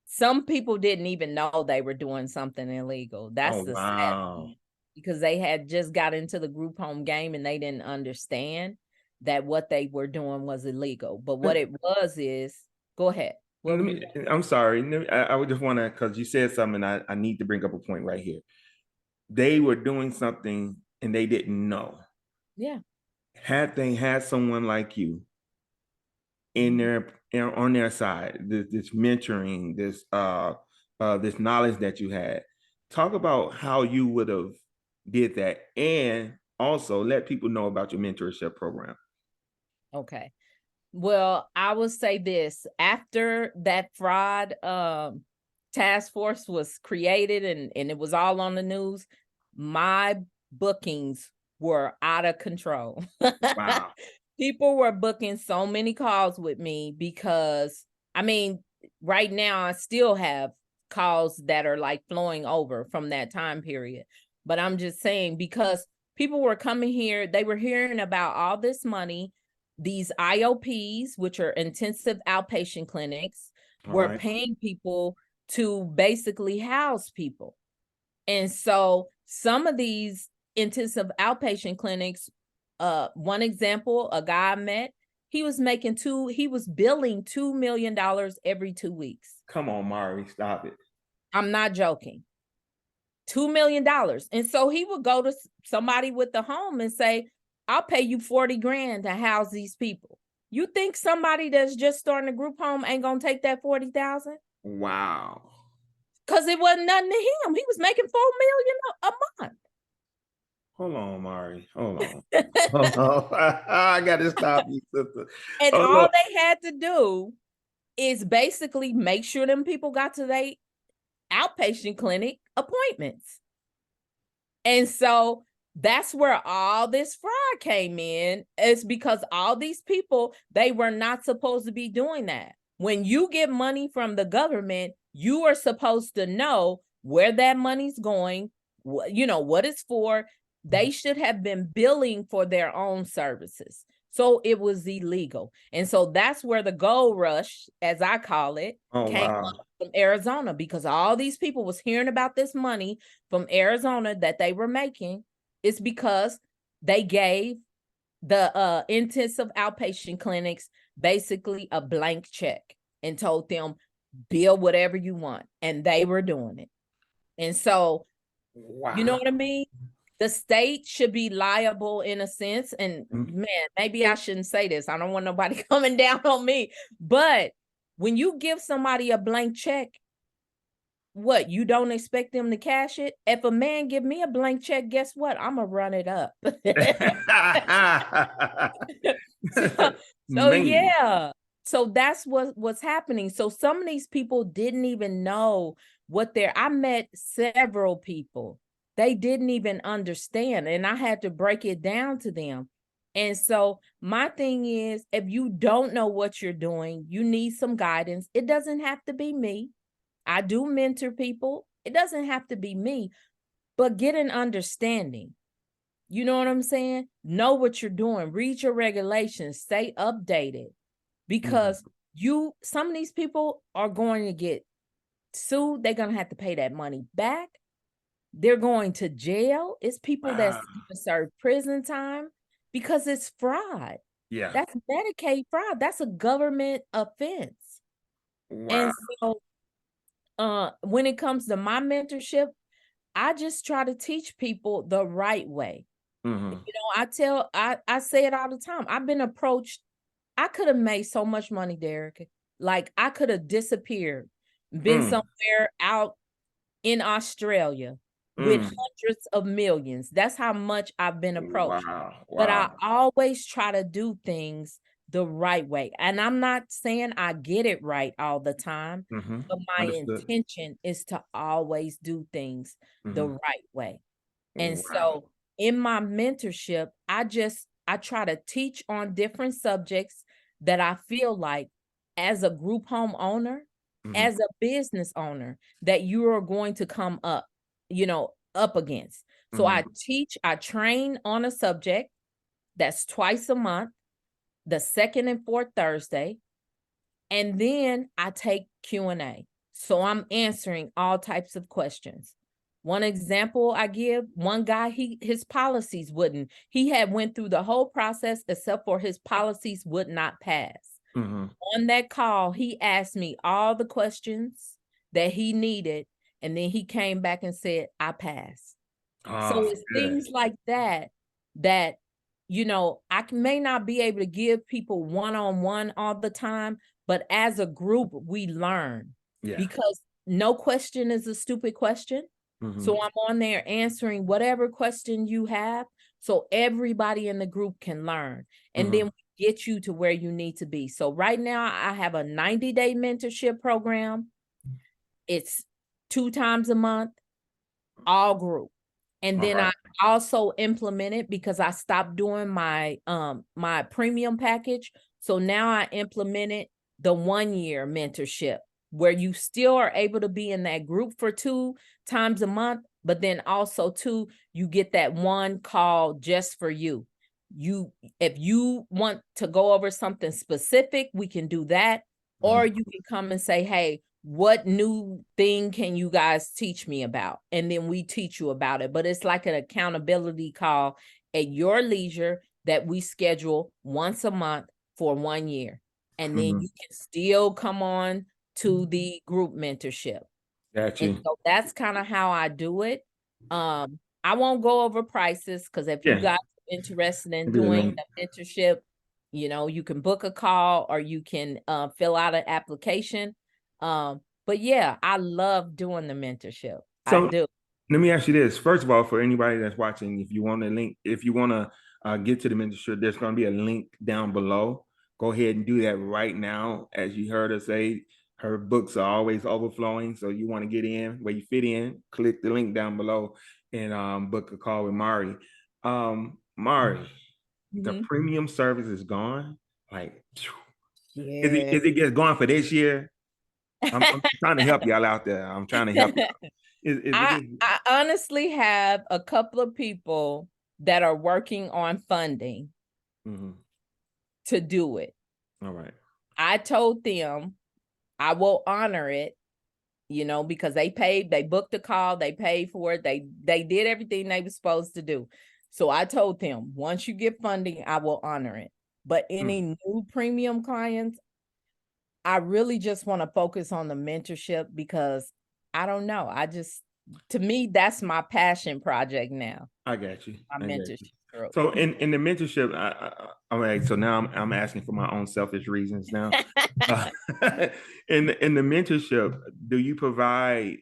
some people didn't even know they were doing something illegal. Oh That's the sad wow. thing, because they had just got into the group home game and they didn't understand that what they were doing was illegal. But what Let, it was is, go ahead. What let were you? me I'm sorry. I would just want to, because you said something, I need to bring up a point right here. They were doing something and they didn't know. Yeah. Had they had someone like you in Mhm. their on their side, this mentoring, this knowledge that you had, talk about how you would have did that, and also let people know about your mentorship program. Okay. Well, I will say this, after that fraud task force was created and it was all on the news, my bookings were out of control. Wow. People were booking so many calls with me because, I mean, right now I still have calls that are like flowing over from that time period. But I'm just saying, because people were coming here, they were hearing about all this money. These IOPs, which are intensive outpatient clinics, All were right. paying people to basically house people. And so some of these intensive outpatient clinics, one example, a guy I met, he was billing $2 million every 2 weeks. Come on, Mari, stop it. I'm not joking. $2 million. And so he would go to somebody with the home and say, I'll pay you 40 grand to house these people. You think somebody that's just starting a group home ain't gonna take that 40,000? Wow. Because it wasn't nothing to him. He was making 4 million a month. Hold on, Mari. Hold on. Hold on. I got to stop you, sister. And Oh, all look. they had to do is basically make sure them people got to their outpatient clinic appointments. And so that's where all this fraud came in. It's because all these people, they were not supposed to be doing that. When you get money from the government, you are supposed to know where that money's going, what it's for. They should have been billing for their own services. So it was illegal. And so that's where the gold rush, as I call it, Oh, came wow. up from Arizona, because all these people was hearing about this money from Arizona that they were making. Is because they gave the intensive outpatient clinics basically a blank check and told them, build whatever you want. And they were doing it. And so, you know Wow. what I mean? The state should be liable in a sense. And man, maybe I shouldn't say this. I don't want nobody coming down on me. But when you give somebody a blank check, what, you don't expect them to cash it? If a man give me a blank check, guess what? I'm gonna run it up. so, so Man. yeah. So that's what's happening. So some of these people didn't even know what I met several people. They didn't even understand. And I had to break it down to them. And so my thing is, if you don't know what you're doing, you need some guidance. It doesn't have to be me. I do mentor people. It doesn't have to be me, but get an understanding. You know what I'm saying? Know what you're doing. Read your regulations. Stay updated, because some of these people are going to get sued. They're going to have to pay that money back. They're going to jail. It's people that's going to serve prison time because it's fraud. Yeah. That's Medicaid fraud. That's a government offense. Wow. And so when it comes to my mentorship, I just try to teach people the right way. I say it all the time. I've been approached. I could have made so much money, Derek. Like, I could have disappeared, been somewhere out in Australia with hundreds of millions. That's how much I've been approached. Wow. But I always try to do things the right way. And I'm not saying I get it right all the time, but my intention is to always do things the right way. And so in my mentorship, I try to teach on different subjects that I feel like, as a group home owner, as a business owner, that you are going to come up against. So I train on a subject that's twice a month, the second and fourth Thursday. And then I take Q&A. So I'm answering all types of questions. One example I give, one guy, his policies he had went through the whole process except for his policies would not pass. On that call, he asked me all the questions that he needed, and then he came back and said, I passed. So it's things like that, I may not be able to give people one-on-one all the time, but as a group, we learn. Because no question is a stupid question. So I'm on there answering whatever question you have, so everybody in the group can learn. And then we get you to where you need to be. So right now I have a 90-day mentorship program. It's 2 times a month, all group. And then I also implemented, because I stopped doing my my premium package. So now I implemented the 1-year mentorship, where you still are able to be in that group for 2 times a month, but then also too, you get that one call just for you. If you want to go over something specific, we can do that. Or you can come and say, hey, what new thing can you guys teach me about? And then we teach you about it. But it's like an accountability call at your leisure that we schedule once a month for 1 year. And then you can still come on to the group mentorship. Gotcha. And so that's kind of how I do it. I won't go over prices, because if you guys are interested in doing the mentorship, you can book a call, or you can fill out an application. But yeah, I love doing the mentorship. I do. Let me ask you this. First of all, for anybody that's watching, if you want to get to the mentorship, there's going to be a link down below. Go ahead and do that right now. As you heard her say, her books are always overflowing. So you want to get in where you fit in, click the link down below and book a call with Myrrie. Myrrie, the premium service is gone. Like, is it just gone for this year? I'm trying to help y'all out there. I'm trying to help you. I honestly have a couple of people that are working on funding to do it. All right. I told them I will honor it, because they booked the call, they paid for it, they did everything they were supposed to do. So I told them, once you get funding, I will honor it. But any new premium clients, I really just want to focus on the mentorship because I don't know. To me, that's my passion project now. I got you. My I got you. mentorship group. So in the mentorship, all right. So now I'm asking for my own selfish reasons now. Uh, in the mentorship, do you provide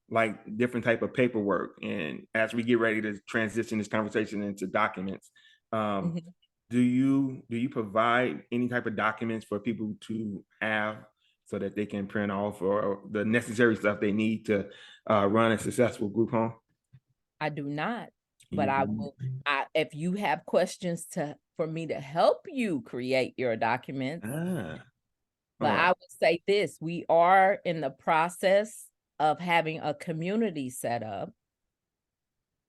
like different type of paperwork? And as we get ready to transition this conversation into documents, Mhm. do you provide any type of documents for people to have so that they can print off or the necessary stuff they need to run a successful group home? I do not, but You I do. will. If you have questions for me to help you create your documents, Ah, all but right. I would say this: we are in the process of having a community set up,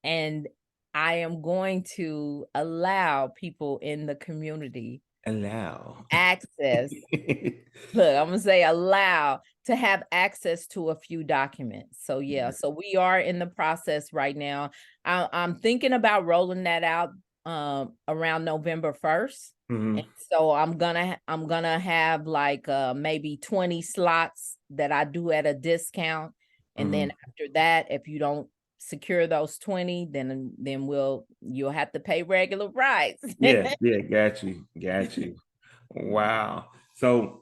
and I am going to allow people in the community Allow. access. Look, I'm gonna say allow to have access to a few documents. So yeah, so we are in the process right now. I'm thinking about rolling that out around November 1st. Mhm. And so I'm gonna have like maybe 20 slots that I do at a discount. And then Mhm. after that, if you don't secure those 20, then you'll have to pay regular price. Yeah, yeah, got you. Wow. So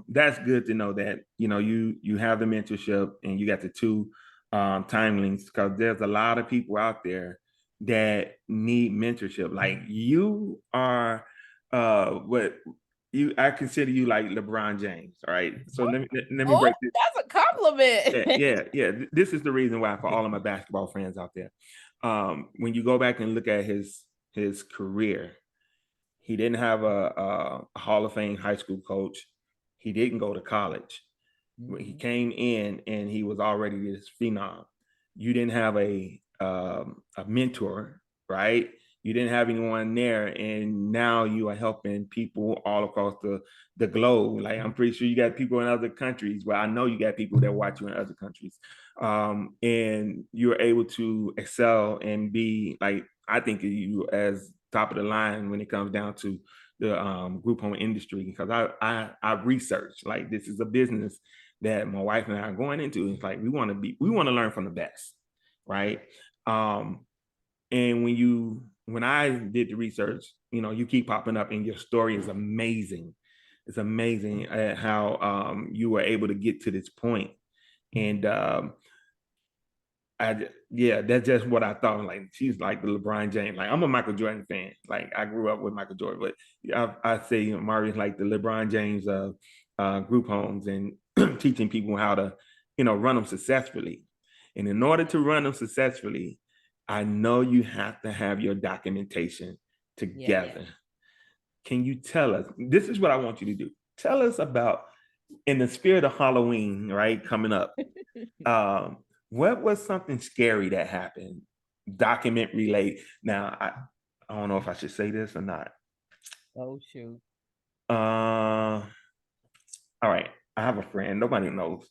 that's good to know that you have the mentorship and you got the two time links because there's a lot of people out there that need mentorship. Like you are what you I consider you like LeBron James, all right? So let me Oh, break this. that's a compliment. Yeah, yeah, yeah. This is the reason why for all of my basketball friends out there. When you go back and look at his career, he didn't have a Hall of Fame high school coach. He didn't go to college. When he came in and he was already this phenom. You didn't have a mentor, right? You didn't have anyone there, and now you are helping people all across the globe. Like I'm pretty sure you got people in other countries. Well, I know you got people that watch you in other countries, and you're able to excel and be like I think of you as top of the line when it comes down to the group home industry because I researched like this is a business that my wife and I are going into. It's like we want to learn from the best, right? Um, and when I did the research, you keep popping up, and your story is amazing. It's amazing at how you were able to get to this point, and yeah, that's just what I thought. Like she's like the LeBron James. Like I'm a Michael Jordan fan. Like I grew up with Michael Jordan, but I say Myrrie's like the LeBron James of group homes and teaching people how to, run them successfully. And in order to run them successfully, I know you have to have your documentation Yeah. together. Can you tell us? This is what I want you to do. Tell us about in the spirit of Halloween, right? Coming up. Um, what was something scary that happened? Document relate. Now, I don't know if I should say this or not. Oh shoot. All right. I have a friend. Nobody knows.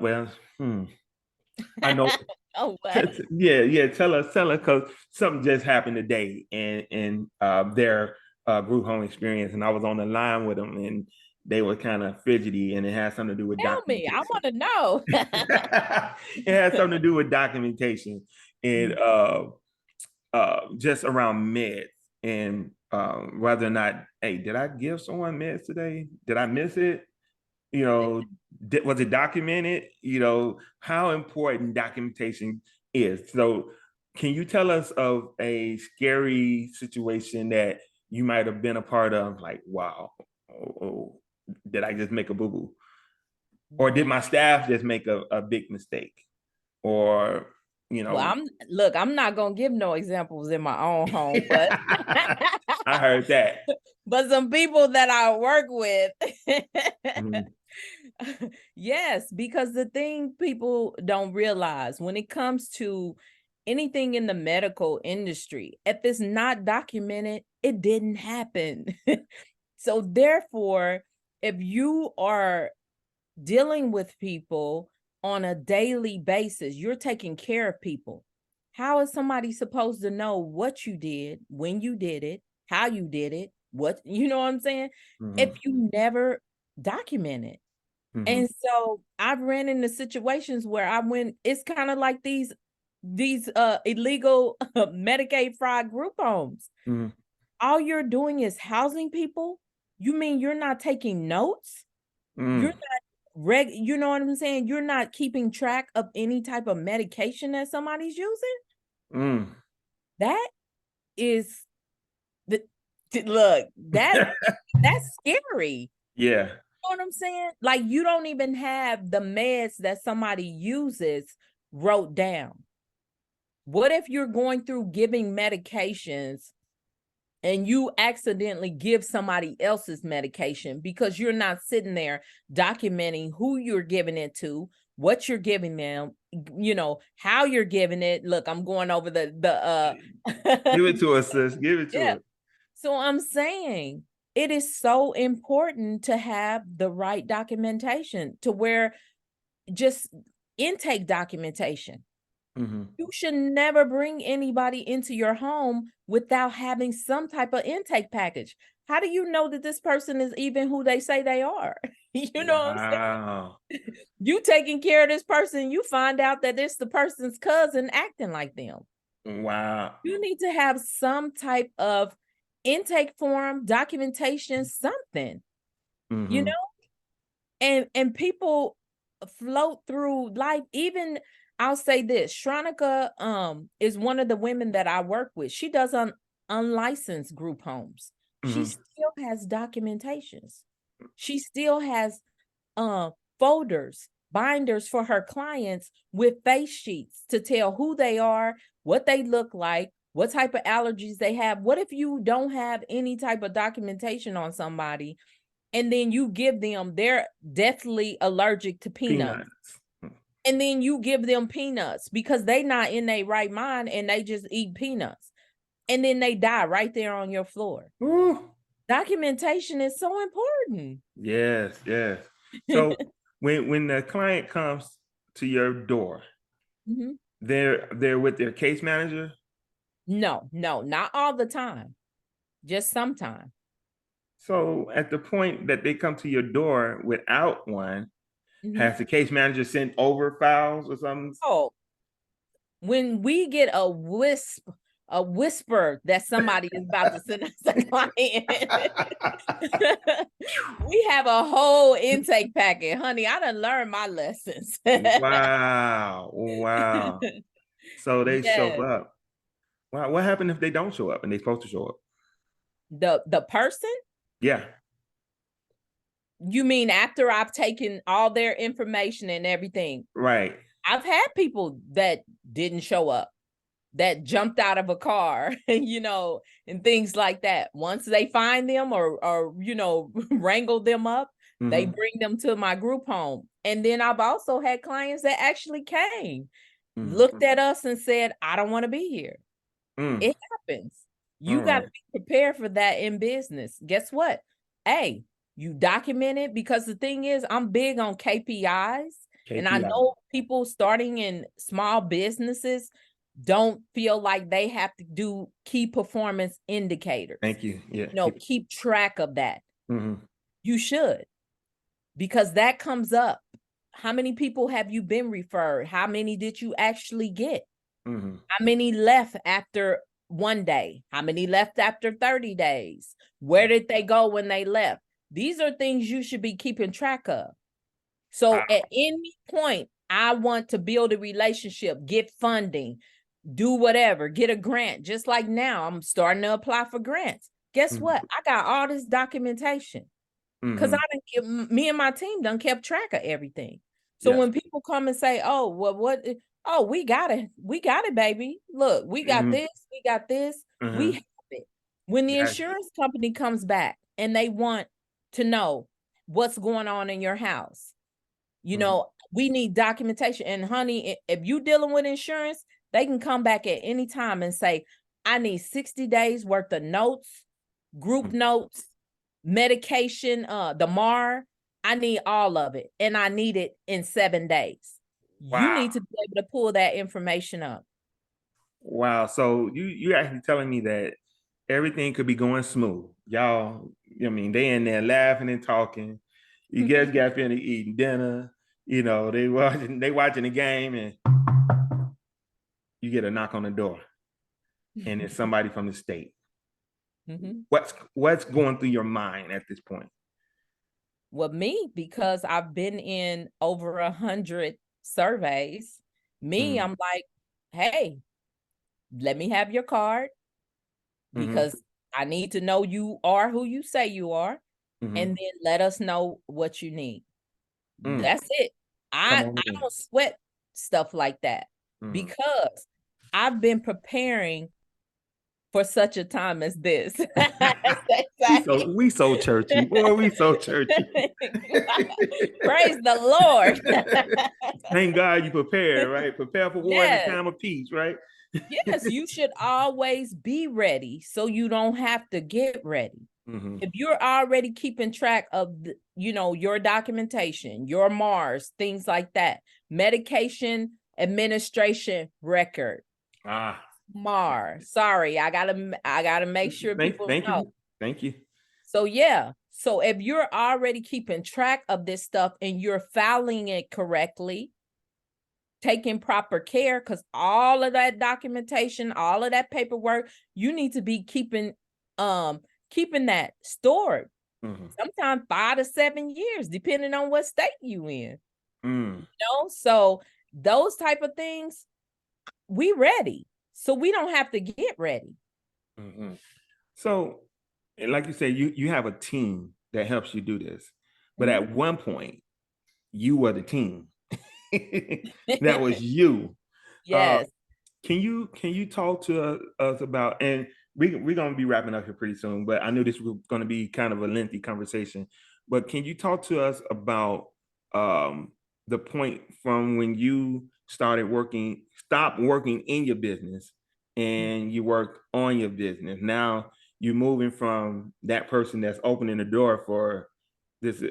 Well, I know. Oh what? Yeah, yeah. Tell her, because something just happened today in their group home experience, and I was on the line with them, and they were kind of fidgety, and it had something to do with Tell me. I documentation. want to know. It had something to do with documentation and just around meds and whether or not, hey, did I give someone meds today? Did I miss it? You know, was it documented? How important documentation is. So, can you tell us of a scary situation that you might have been a part of? Like, wow, oh, did I just make a boo boo? Or did my staff just make a big mistake? Or, you Well, know, I'm not gonna give no examples in my own home, but I heard that. but some people that I work with. Mhm. Yes, because the thing people don't realize when it comes to anything in the medical industry, if it's not documented, it didn't happen. So therefore, if you are dealing with people on a daily basis, you're taking care of people. How is somebody supposed to know what you did, when you did it, how you did it, what, you know what I'm saying? If Mm-hmm. you never document it. Mm-hmm. And so I've ran into situations where I went, it's kind of like these illegal Medicaid fraud group homes. Mm-hmm. All you're doing is housing people. You mean you're not taking notes? You're Mm-hmm. not you know what I'm saying? You're not keeping track of any type of medication that somebody's using. Mm. That is the look, that's scary. Yeah. You know what I'm saying? Like, you don't even have the meds that somebody uses wrote down. What if you're going through giving medications and you accidentally give somebody else's medication because you're not sitting there documenting who you're giving it to, what you're giving them, how you're giving it. Look, I'm going over the Give it to us, sis. Give it to yeah. us. So I'm saying it is so important to have the right documentation, to where just intake documentation. Mm-hmm. You should never bring anybody into your home without having some type of intake package. How do you know that this person is even who they say they are? You know what I'm Wow. saying? You taking care of this person, you find out that it's the person's cousin acting like them. Wow. You need to have some type of intake form, documentation, something, you Mm-hmm. know? And people float through life. Even, I'll say this, Shronica is one of the women that I work with. She does unlicensed group homes. She Mm-hmm. still has documentations. She still has folders, binders for her clients with face sheets to tell who they are, what they look like, what type of allergies they have. What if you don't have any type of documentation on somebody, and then you give them, they're deathly allergic to peanuts, Peanuts. and then you give them peanuts because they not in their right mind and they just eat peanuts, and then they die right there on your floor. Ooh. Documentation is so important. Yes, yes. So when the client comes to your door, Mhm. they're with their case manager. No, not all the time, just sometimes. So at the point that they come to your door without one, Mhm. has the case manager sent over files or something? Oh, when we get a whisper that somebody is about to send us a client, we have a whole intake packet, honey. I done learned my lessons. Wow. Wow. So they show Yes. up. Wow. What happened if they don't show up and they're supposed to show up? The person, Yeah. you mean after I've taken all their information and everything? Right. I've had people that didn't show up, that jumped out of a car, and things like that. Once they find them or wrangle them up, they Mm-hmm. bring them to my group home. And then I've also had clients that actually came, Mm-hmm. looked at us and said, I don't want to be here. Mm. It happens. All You got to right. be prepared for that in business. Guess what? Hey, you document it, because the thing is, I'm big on KPIs. And I KPI. know people starting in small businesses don't feel like they have to do key performance indicators. Thank you. Yeah. Keep track of that. Mm-hmm. You should, because that comes up. How many people have you been referred? How many did you actually get? Mm-hmm. How many left after 1 day? How many left after 30 days? Where did they go when they left? These are things you should be keeping track of. So Wow. at any point, I want to build a relationship, get funding, do whatever, get a grant. Just like now, I'm starting to apply for grants. Guess Mm-hmm. what? I got all this documentation because Mm-hmm. me and my team done kept track of everything. So Yeah. when people come and say, "Oh, well, what? Oh, we got it, baby. Look, we got Mm-hmm. this, we got this, we Mm-hmm. have it." When the Yes. insurance company comes back and they want to know what's going on in your house, Mm-hmm. we need documentation. And honey, if you dealing with insurance, they can come back at any time and say, "I need 60 days worth of notes, group notes, medication, the MAR. I need all of it, and I need it in 7 days." You Wow. need to be able to pull that information up. Wow. So you actually telling me that everything could be going smooth. Y'all, I mean, they in there laughing and talking. You guys got finished eating dinner. You know, they watching the game, and you get a knock on the door, and it's somebody from the state. Mhm. What's going through your mind at this point? Well, me, because I've been in over 100 surveys, me, Mm-hmm. I'm like, hey, let me have your card Mm-hmm. because I need to know you are who you say you are, Mm-hmm. and then let us know what you need. Mm. That's it. Come I on in. don't sweat stuff like that Mm-hmm. because I've been preparing for such a time as this. As they we say. so we so churchy, boy. We so churchy. Praise the Lord. Thank God you prepare, right? Prepare for war in the Yes. time of peace, right? Yes, you should always be ready so you don't have to get ready. Mm-hmm. If you're already keeping track of your documentation, your Mars, things like that, medication administration record, Ah, Mars. Sorry, I gotta make sure people thank know. you, thank you. So yeah. So if you're already keeping track of this stuff and you're filing it correctly, taking proper care, because all of that documentation, all of that paperwork, you need to be keeping that stored. Mm-hmm. Sometimes 5 to 7 years, depending on what state you in. Mm. So those type of things, we ready. So we don't have to get ready. Mm-hmm. So, like you say, you have a team that helps you do this, but Mhm. at one point, you were the team. That was you. Uh, Yes. can you talk to us about, and we're gonna be wrapping up here pretty soon, but I knew this was gonna be kind of a lengthy conversation. But can you talk to us about um, the point from when you stopped working in your business, and you work on your business? Now you're moving from that person that's opening the door for this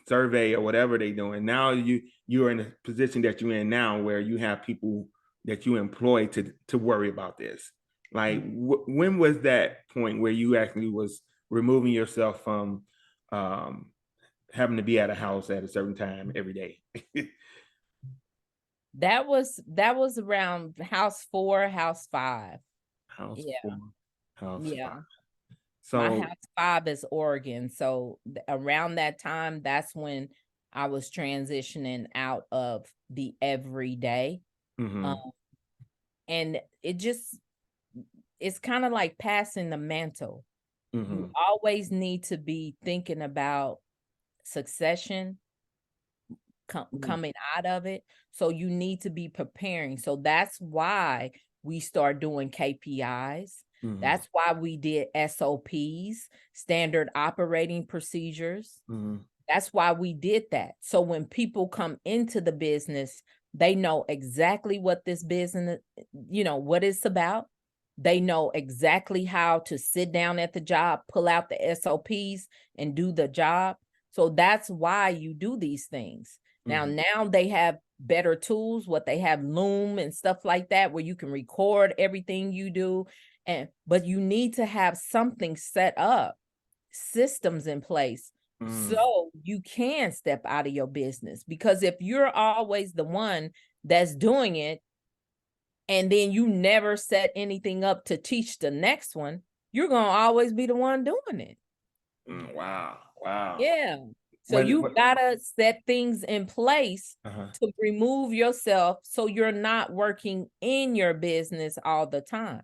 survey or whatever they're doing. Now you're in a position that you're in now where you have people that you employ to worry about this. Like when was that point where you actually was removing yourself from um, having to be at a house at a certain time every day? That was around house 4, house 5. House Yeah. 4, house 5. Yeah. My So house 5 is Oregon. So around that time, that's when I was transitioning out of the everyday. Um, mhm, and it's kind of like passing the mantle. You mhm, always need to be thinking about succession mhm, coming out of it. So you need to be preparing. So that's why we start doing KPIs. mhm, That's why we did SOPs, standard operating procedures. mhm, That's why we did that. So when people come into the business, they know exactly what this business, what it's about. They know exactly how to sit down at the job, pull out the SOPs and do the job. So that's why you do these things. mhm, Now they have better tools, what they have Loom and stuff like that, where you can record everything you do. But you need to have something set up, systems in place, mhm, so you can step out of your business. Because if you're always the one that's doing it, and then you never set anything up to teach the next one, you're going to always be the one doing it. wow, wow. Yeah. So But, you but gotta set things in place uh-huh. to remove yourself so you're not working in your business all the time.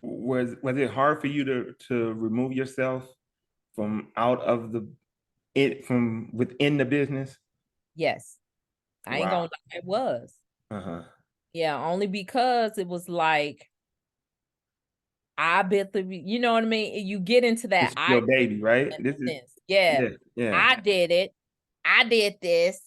Was it hard for you to remove yourself from out of it from within the business? Yes. I ain't gonna Wow. lie, it was. Uh-huh. Yeah, only because it was like I bet you know what I mean? You get into that This is I your baby, right? This is sense. Yeah. yeah, yeah. I did it. I did this.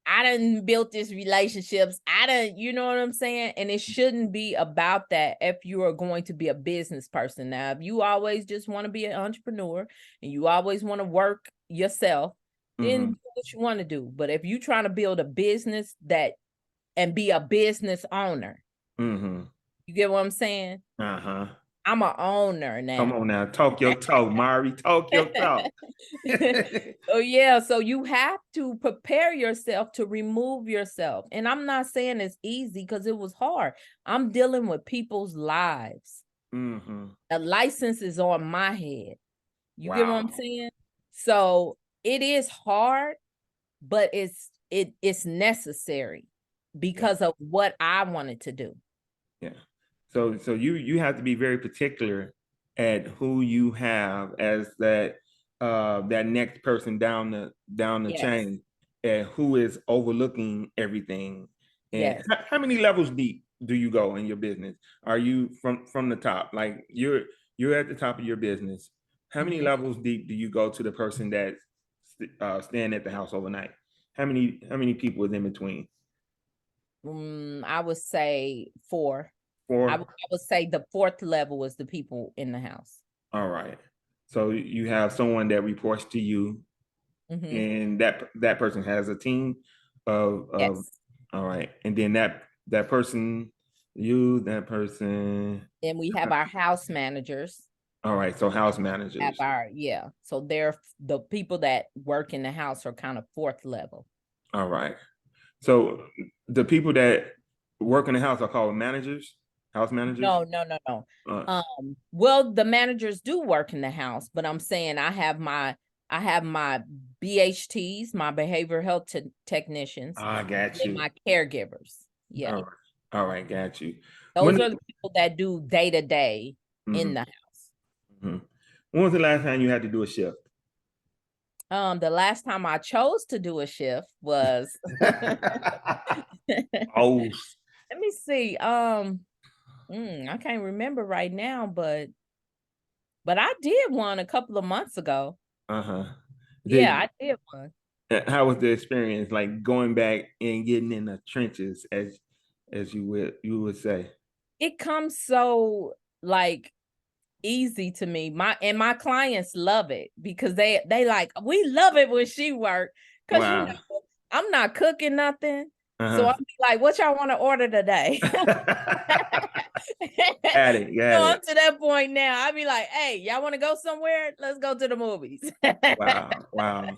I done built this relationships. I done, you know what I'm saying? And it shouldn't be about that if you are going to be a business person. Now, if you always just want to be an entrepreneur and you always want to work yourself, then Mm-hmm. do what you want to do. But if you're trying to build a business and be a business owner, Mm-hmm. You get what I'm saying? Uh-huh. I'm an owner Come now. on now. Talk your talk, Mari. Talk your talk. So yeah, so you have to prepare yourself to remove yourself. And I'm not saying it's easy because it was hard. I'm dealing with people's lives. Mm-hmm. The license is on my head. You get what I'm Wow. saying? So it is hard, but it's necessary Yeah. because of what I wanted to do. Yeah. So you have to be very particular at who you have as that next person down the Yes. chain, and who is overlooking everything. And Yes. how many levels deep do you go in your business? Are you from the top? Like you're at the top of your business. How many Mhm. levels deep do you go to the person that's staying at the house overnight? How many people is in between? I would say 4. I Four. would say the 4th level is the people in the house. All right. So you have someone that reports to you, Mhm. and that person has a team of Yes. all right. And then that person, that person. Then we have our house managers. All right. So house Have managers. our yeah. So they're the people that work in the house are kind of 4th level. All right. So the people that work in the house are called managers, house managers. No, no, no, no. Uh, Well, the managers do work in the house, but I'm saying I have my BHTs, my behavioral health technicians, I got and you. my caregivers. All Yeah. right. All right. Got you. Those When are the people that do day to day in mhm, the house. mhm. When was the last time you had to do a shift? The last time I chose to do a shift was let Oh, me see. I can't remember right now, but I did one a couple of months ago. uh-huh. Yeah, Did I did one. how was the experience like going back and getting in the trenches as you would say? It comes so like easy to me. My clients love it because they like we love it when she work because Wow. I'm not cooking nothing. So Uh-huh. I'm like, what y'all want to order today? Got it, So got I'm it. to that point now. I'd be like, hey, y'all want to go somewhere? Let's go to the movies. Wow, wow.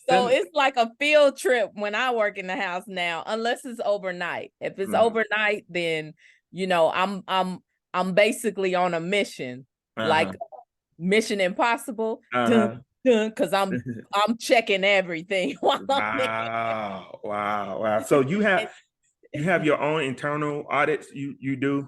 So Then- it's like a field trip when I work in the house now, unless it's overnight. If it's mhm. overnight, then I'm basically on a mission, Uh-huh. like Mission Impossible, dun, Uh-huh. dun, because I'm checking everything while I'm there. Wow, wow, wow. So you have your own internal audits you do,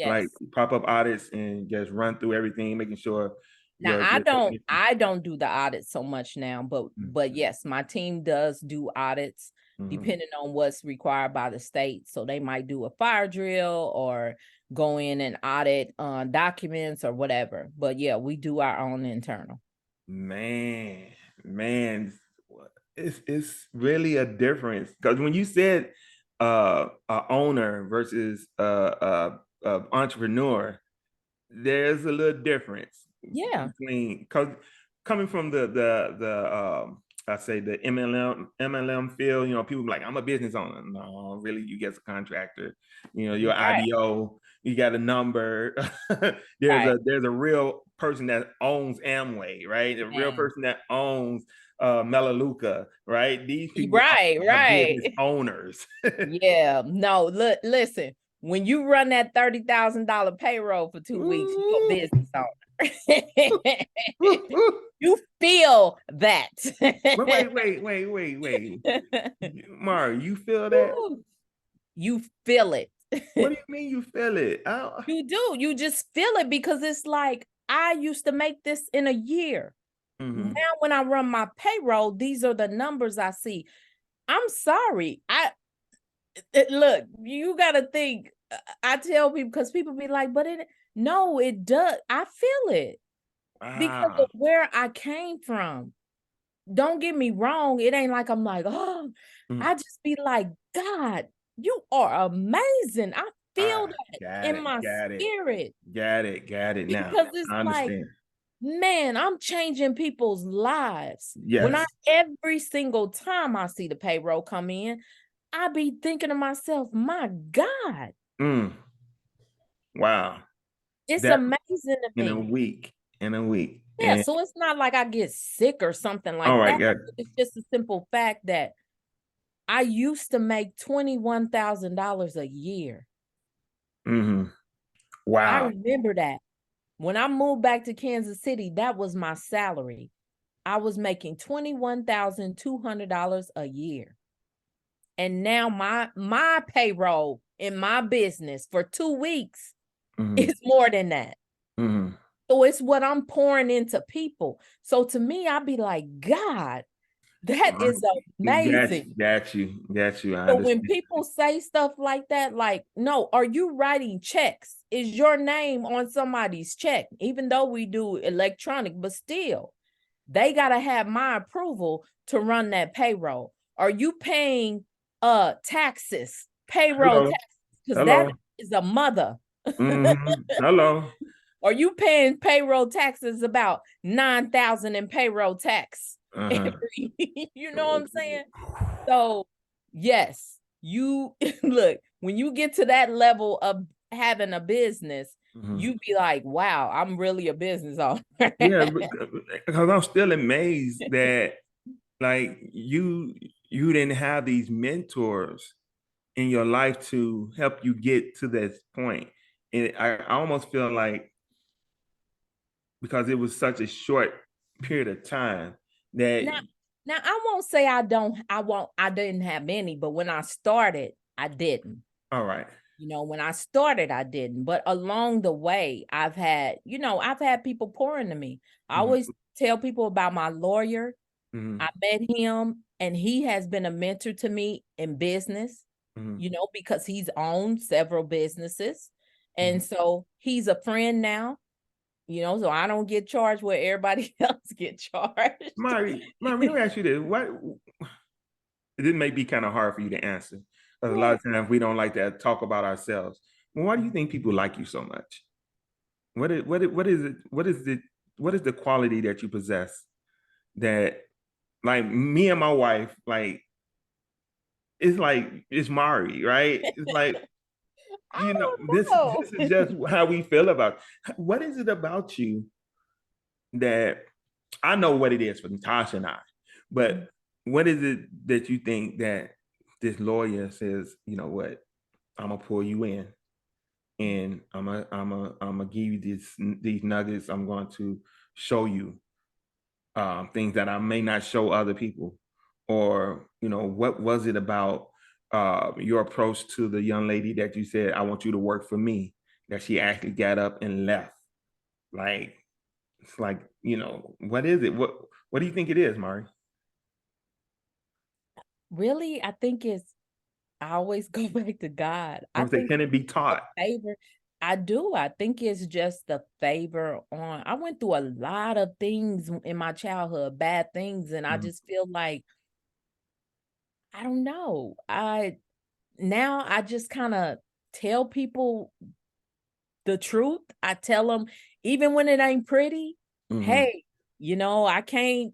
like Yes. pop-up audits, and just run through everything, making sure Now your technician. I don't do the audits so much now, but yes, my team does do audits Mhm. depending on what's required by the state. So they might do a fire drill or go in and audit documents or whatever. But yeah, we do our own internal. Man, man, it's really a difference because when you said a owner versus a entrepreneur, there's a little difference Yeah. between, because coming from the I say the MLM field, people be like, I'm a business owner. No, really, you get a contractor. Your Right. IBO, you got a number. there's Right. a there's a real person that owns Amway, right? A real Man. person that owns Melaleuca, right? These people Right, are business right. owners. Yeah. No, look, listen. When you run that $30,000 payroll for 2 weeks, you're a Ooh, business owner. ooh, ooh. You feel that. Wait. Mara, you feel that? You feel it. What do you mean you feel it? I You do. You just feel it because it's like I used to make this in a year. Now, Mhm. when I run my payroll, these are the numbers I see. I'm sorry. Look, you got to think. I tell people because people be like, but no, it does. I feel it because of Wow. where I came from. Don't get me wrong. It ain't like I'm like, oh, Mm. I just be like, God, you are amazing. I feel Ah, that got in it, my got it, spirit got it now. because it's I like, understand. man, I'm changing people's lives. When Yes. every single time I see the payroll come in, I be thinking to myself, my God, Mm. Wow. It's That amazing to in a me. week, in a week. Yeah, And so it's not like I get sick or something all like right, that. yeah. It's just a simple fact that I used to make $21,000 a year. Mm-hmm. I Wow. remember that. When I moved back to Kansas City, that was my salary. I was making $21,200 a year. And now my payroll in my business for 2 weeks Mm-hmm. is more than that. Mm-hmm. So it's what I'm pouring into people. So to me, I'd be like, God, that is amazing. Got you. Got you. I So when understand. people say stuff like that, like, no, are you writing checks? Is your name on somebody's check? Even though we do electronic, but still, they got to have my approval to run that payroll. Are you paying taxes, payroll Hello. taxes? Because that Hello. is a mother. Mm-hmm. Hello. Are you paying payroll taxes about 9,000 in payroll tax Uh-huh. every, you know what I'm saying? So, yes, you look, when you get to that level of having a business, Mm-hmm. you be like, wow, I'm really a business owner. Yeah, because I'm still amazed that like you didn't have these mentors in your life to help you get to this point. And I almost feel like because it was such a short period of time that Now, now I won't say I didn't have any, but when I started, I didn't. all right. When I started, I didn't. But along the way, I've had people pour into me. I Mm-hmm. always tell people about my lawyer. Mm-hmm. I met him and he has been a mentor to me in business, Mm-hmm. because he's owned several businesses. Mm-hmm. And so he's a friend now, so I don't get charged where everybody else get charged. Mary, let me ask you this. What this may be kind of hard for you to answer. Because a lot Well, of times we don't like to talk about ourselves. Well, why do you think people like you so much? What is the quality that you possess that like me and my wife, like it's Mari, right? It's like, I this don't this is know. just how we feel about it. What is it about you that I know what it is for Natasha and I, but what is it that you think that this lawyer says, you know what, I'm gonna pull you in and I'm gonna give you these nuggets. I'm going to show you things that I may not show other people, or what was it about your approach to the young lady that you said I want you to work for me, that she actually got up and left? Like it's like what is it? What do you think it is, Mari? Really, I always go back to God. I I would say, think can it be the taught? favor. I do. I think it's just the favor on. I went through a lot of things in my childhood, bad things, and I Mm-hmm. just feel like I don't know. I just kind of tell people the truth. I tell them, even when it ain't pretty, Mm-hmm. hey, I can't,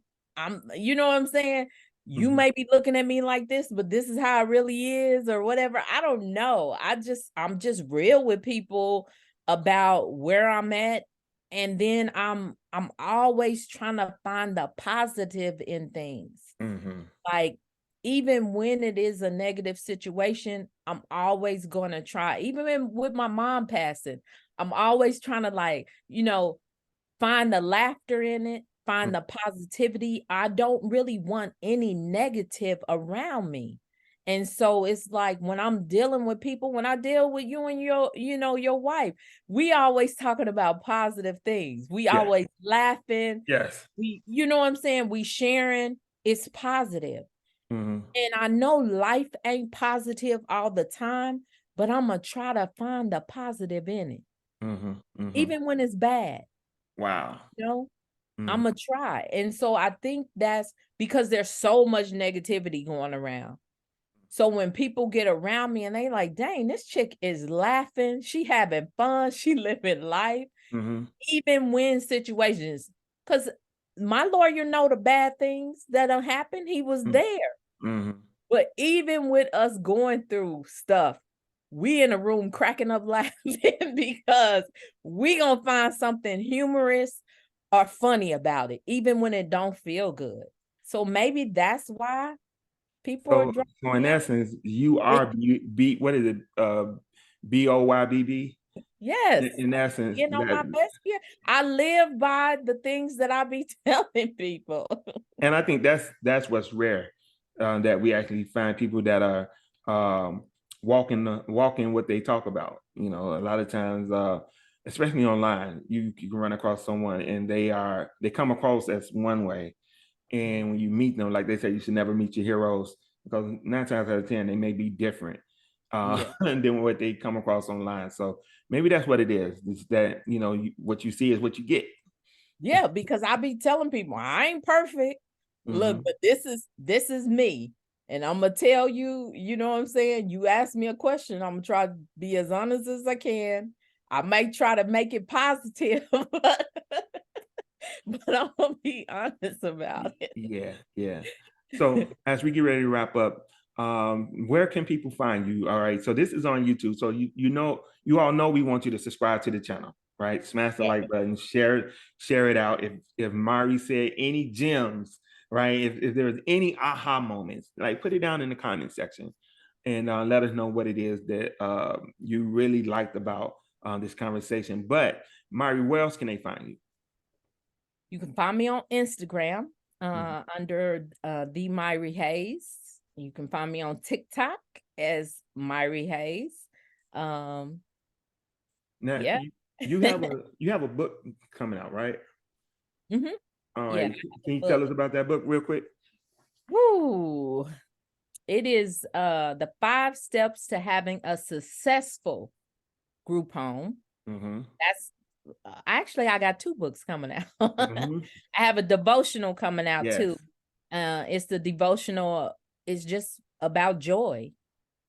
you know what I'm saying? You Mm-hmm. may be looking at me like this, but this is how it really is, or whatever. I don't know. I'm just real with people about where I'm at. And then I'm always trying to find the positive in things. Mm-hmm. Like, even when it is a negative situation, I'm always going to try. With my mom passing, I'm always trying to, like, find the laughter in it, find the positivity. I don't really want any negative around me. And so it's like when I'm dealing with people, when I deal with you and your wife, we always talking about positive things. We Yes. always laughing. Yes. You know what I'm saying? We sharing. It's positive. Mm-hmm. And I know life ain't positive all the time, but I'm going to try to find the positive in it, Mm-hmm. Mm-hmm. even when it's bad, Wow. you know? Mm-hmm. I'm going to try. And so I think that's because there's so much negativity going around. So when people get around me and they like, dang, this chick is laughing, she having fun, she living life, Mm-hmm. even when situations, because my lawyer know the bad things that have happened. He was there. Mm-hmm. But even with us going through stuff, we in a room cracking up laughing because we gonna find something humorous or funny about it, even when it don't feel good. So maybe that's why people are So, drawn so to in me. essence, you are what is it? BOYBB. Yes, In essence, you know, my that, best year. I live by the things that I be telling people. and I think that's what's rare, that we actually find people that are walking what they talk about. You know, a lot of times, especially online, you can run across someone and they come across as one way, and when you meet them, like they say, you should never meet your heroes because 9 times out of 10 they may be different Yeah. than what they come across online. So maybe that's what it is. It's that what you see is what you get. Yeah, because I be telling people I ain't perfect. Look, Mm-hmm. but this is me. And I'm gonna tell you, you know what I'm saying? You ask me a question, I'm gonna try to be as honest as I can. I may try to make it positive, but I'm gonna be honest about it. Yeah, yeah. So as we get ready to wrap up, where can people find you? All right. So this is on YouTube. So you all know we want you to subscribe to the channel, right? Smash the Yeah. like button, share it out. If Myrrie said any gems, right? If there's any aha moments, like put it down in the comment section and let us know what it is that you really liked about this conversation. But Myrrie, where else can they find you? You can find me on Instagram Mhm. under the Myrrie Hayes. You can find me on TikTok as Myrrie Hayes. Um, Now yeah. you have a book coming out, right? hmm All Yeah, right. Can you tell book. us about that book real quick? Woo. It is the 5 steps to having a successful group home. Mm-hmm. That's actually I got 2 books coming out. I Mm-hmm. have a devotional coming out Yes. too. It's the devotional, it's just about joy,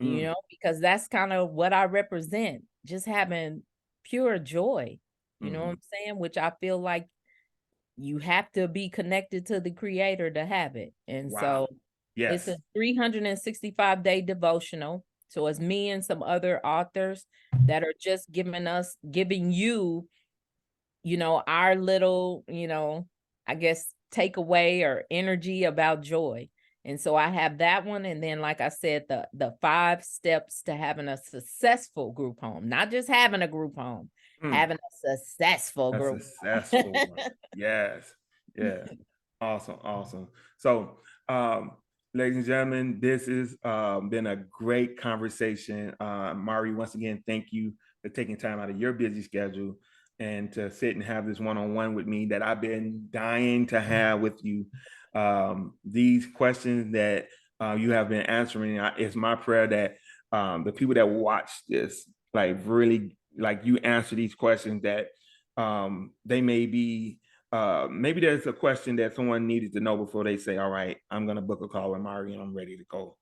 Mm. because that's kind of what I represent, just having pure joy. You know what Mm-hmm. I'm saying? Which I feel like you have to be connected to the creator to have it. And Wow. so it's Yes. a 365-day devotional. So it's me and some other authors that are just giving you, our little, I guess, takeaway or energy about joy. And so I have that one. And then, like I said, the 5 steps to having a successful group home, not just having a group home, Mm. having a successful A group home. successful one. Yes. Yeah. Awesome. Awesome. So, ladies and gentlemen, this has been a great conversation. Myrrie, once again, thank you for taking time out of your busy schedule and to sit and have this one-on-one with me that I've been dying to have with you. These questions that you have been answering, it's my prayer that the people that watch this, like really, like you answer these questions that they may be maybe there's a question that someone needed to know before they say, all right, I'm going to book a call with Myrrie and I'm ready to go.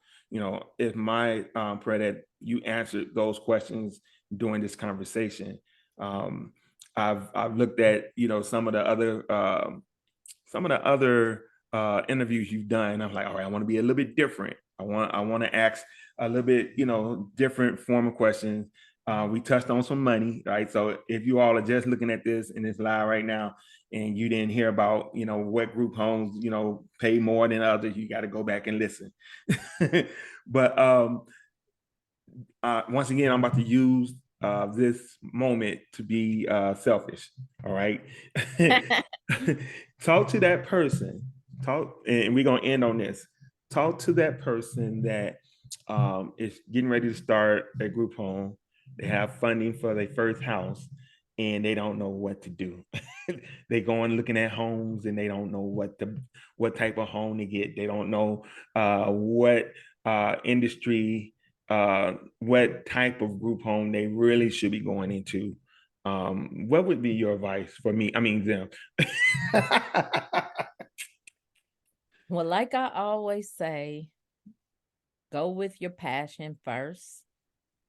It's my prayer that you answered those questions during this conversation. um, I've looked at some of the other interviews you've done. I'm like, all right, I want to be a little bit different. I want to ask a little bit, different form of questions. We touched on some money, right? So if you all are just looking at this and it's live right now, and you didn't hear about, what group homes, pay more than others, you got to go back and listen. But once again, I'm about to use this moment to be selfish. All right. Talk to that person. And we're going to end on this. Talk to that person that is getting ready to start a group home. They have funding for their first house and they don't know what to do. They go and looking at homes and they don't know what type of home to get. They don't know what industry, what type of group home they really should be going into. What would be your advice for me? I mean, them. Well, like I always say, go with your passion first.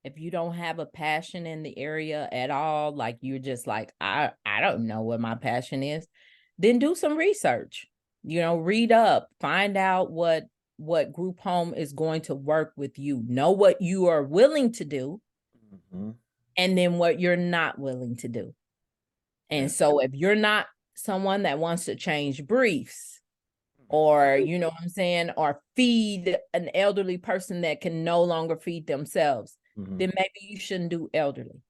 If you don't have a passion in the area at all, like you're just like, I don't know what my passion is, then do some research. Read up, find out what group home is going to work with you. Know what you are willing to do Mm-hmm. and then what you're not willing to do. And Yeah. so if you're not someone that wants to change briefs, or you know what I'm saying, or feed an elderly person that can no longer feed themselves, Mm-hmm. then maybe you shouldn't do elderly.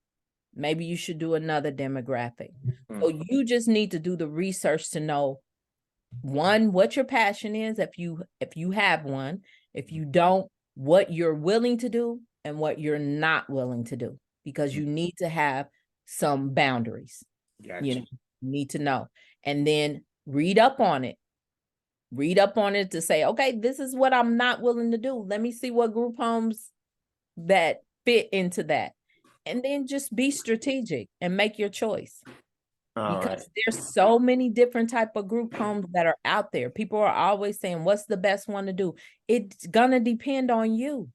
Maybe you should do another demographic. Mm-hmm. So you just need to do the research to know, one, what your passion is, if you have one. If you don't, what you're willing to do and what you're not willing to do, because you need to have some boundaries. Gotcha. You need to know, and then read up on it. Read up on it to say, okay, this is what I'm not willing to do. Let me see what group homes that fit into that. And then just be strategic and make your choice. All right. Because there's so many different type of group homes that are out there. People are always saying, what's the best one to do? It's gonna depend on you.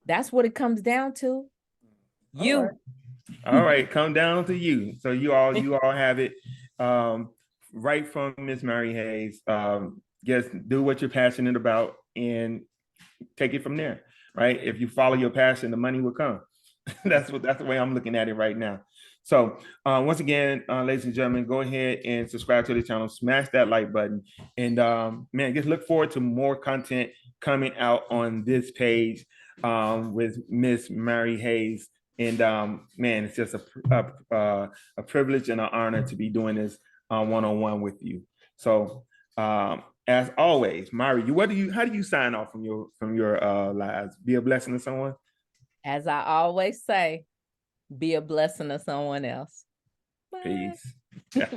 That's what it comes down to. All right. You. All right. Come down to you. So you all have it right from Miss Myrrie Hayes. Just do what you're passionate about and take it from there. Right. If you follow your passion, the money will come. That's the way I'm looking at it right now. So once again, ladies and gentlemen, go ahead and subscribe to the channel, smash that like button, and man, just look forward to more content coming out on this page with Miss Myrrie Hayes. And man, it's just a privilege and an honor to be doing this one-on-one with you. So as always, Myrrie, how do you sign off from your lives? Be a blessing to someone. As I always say, be a blessing to someone else. Bye. Peace.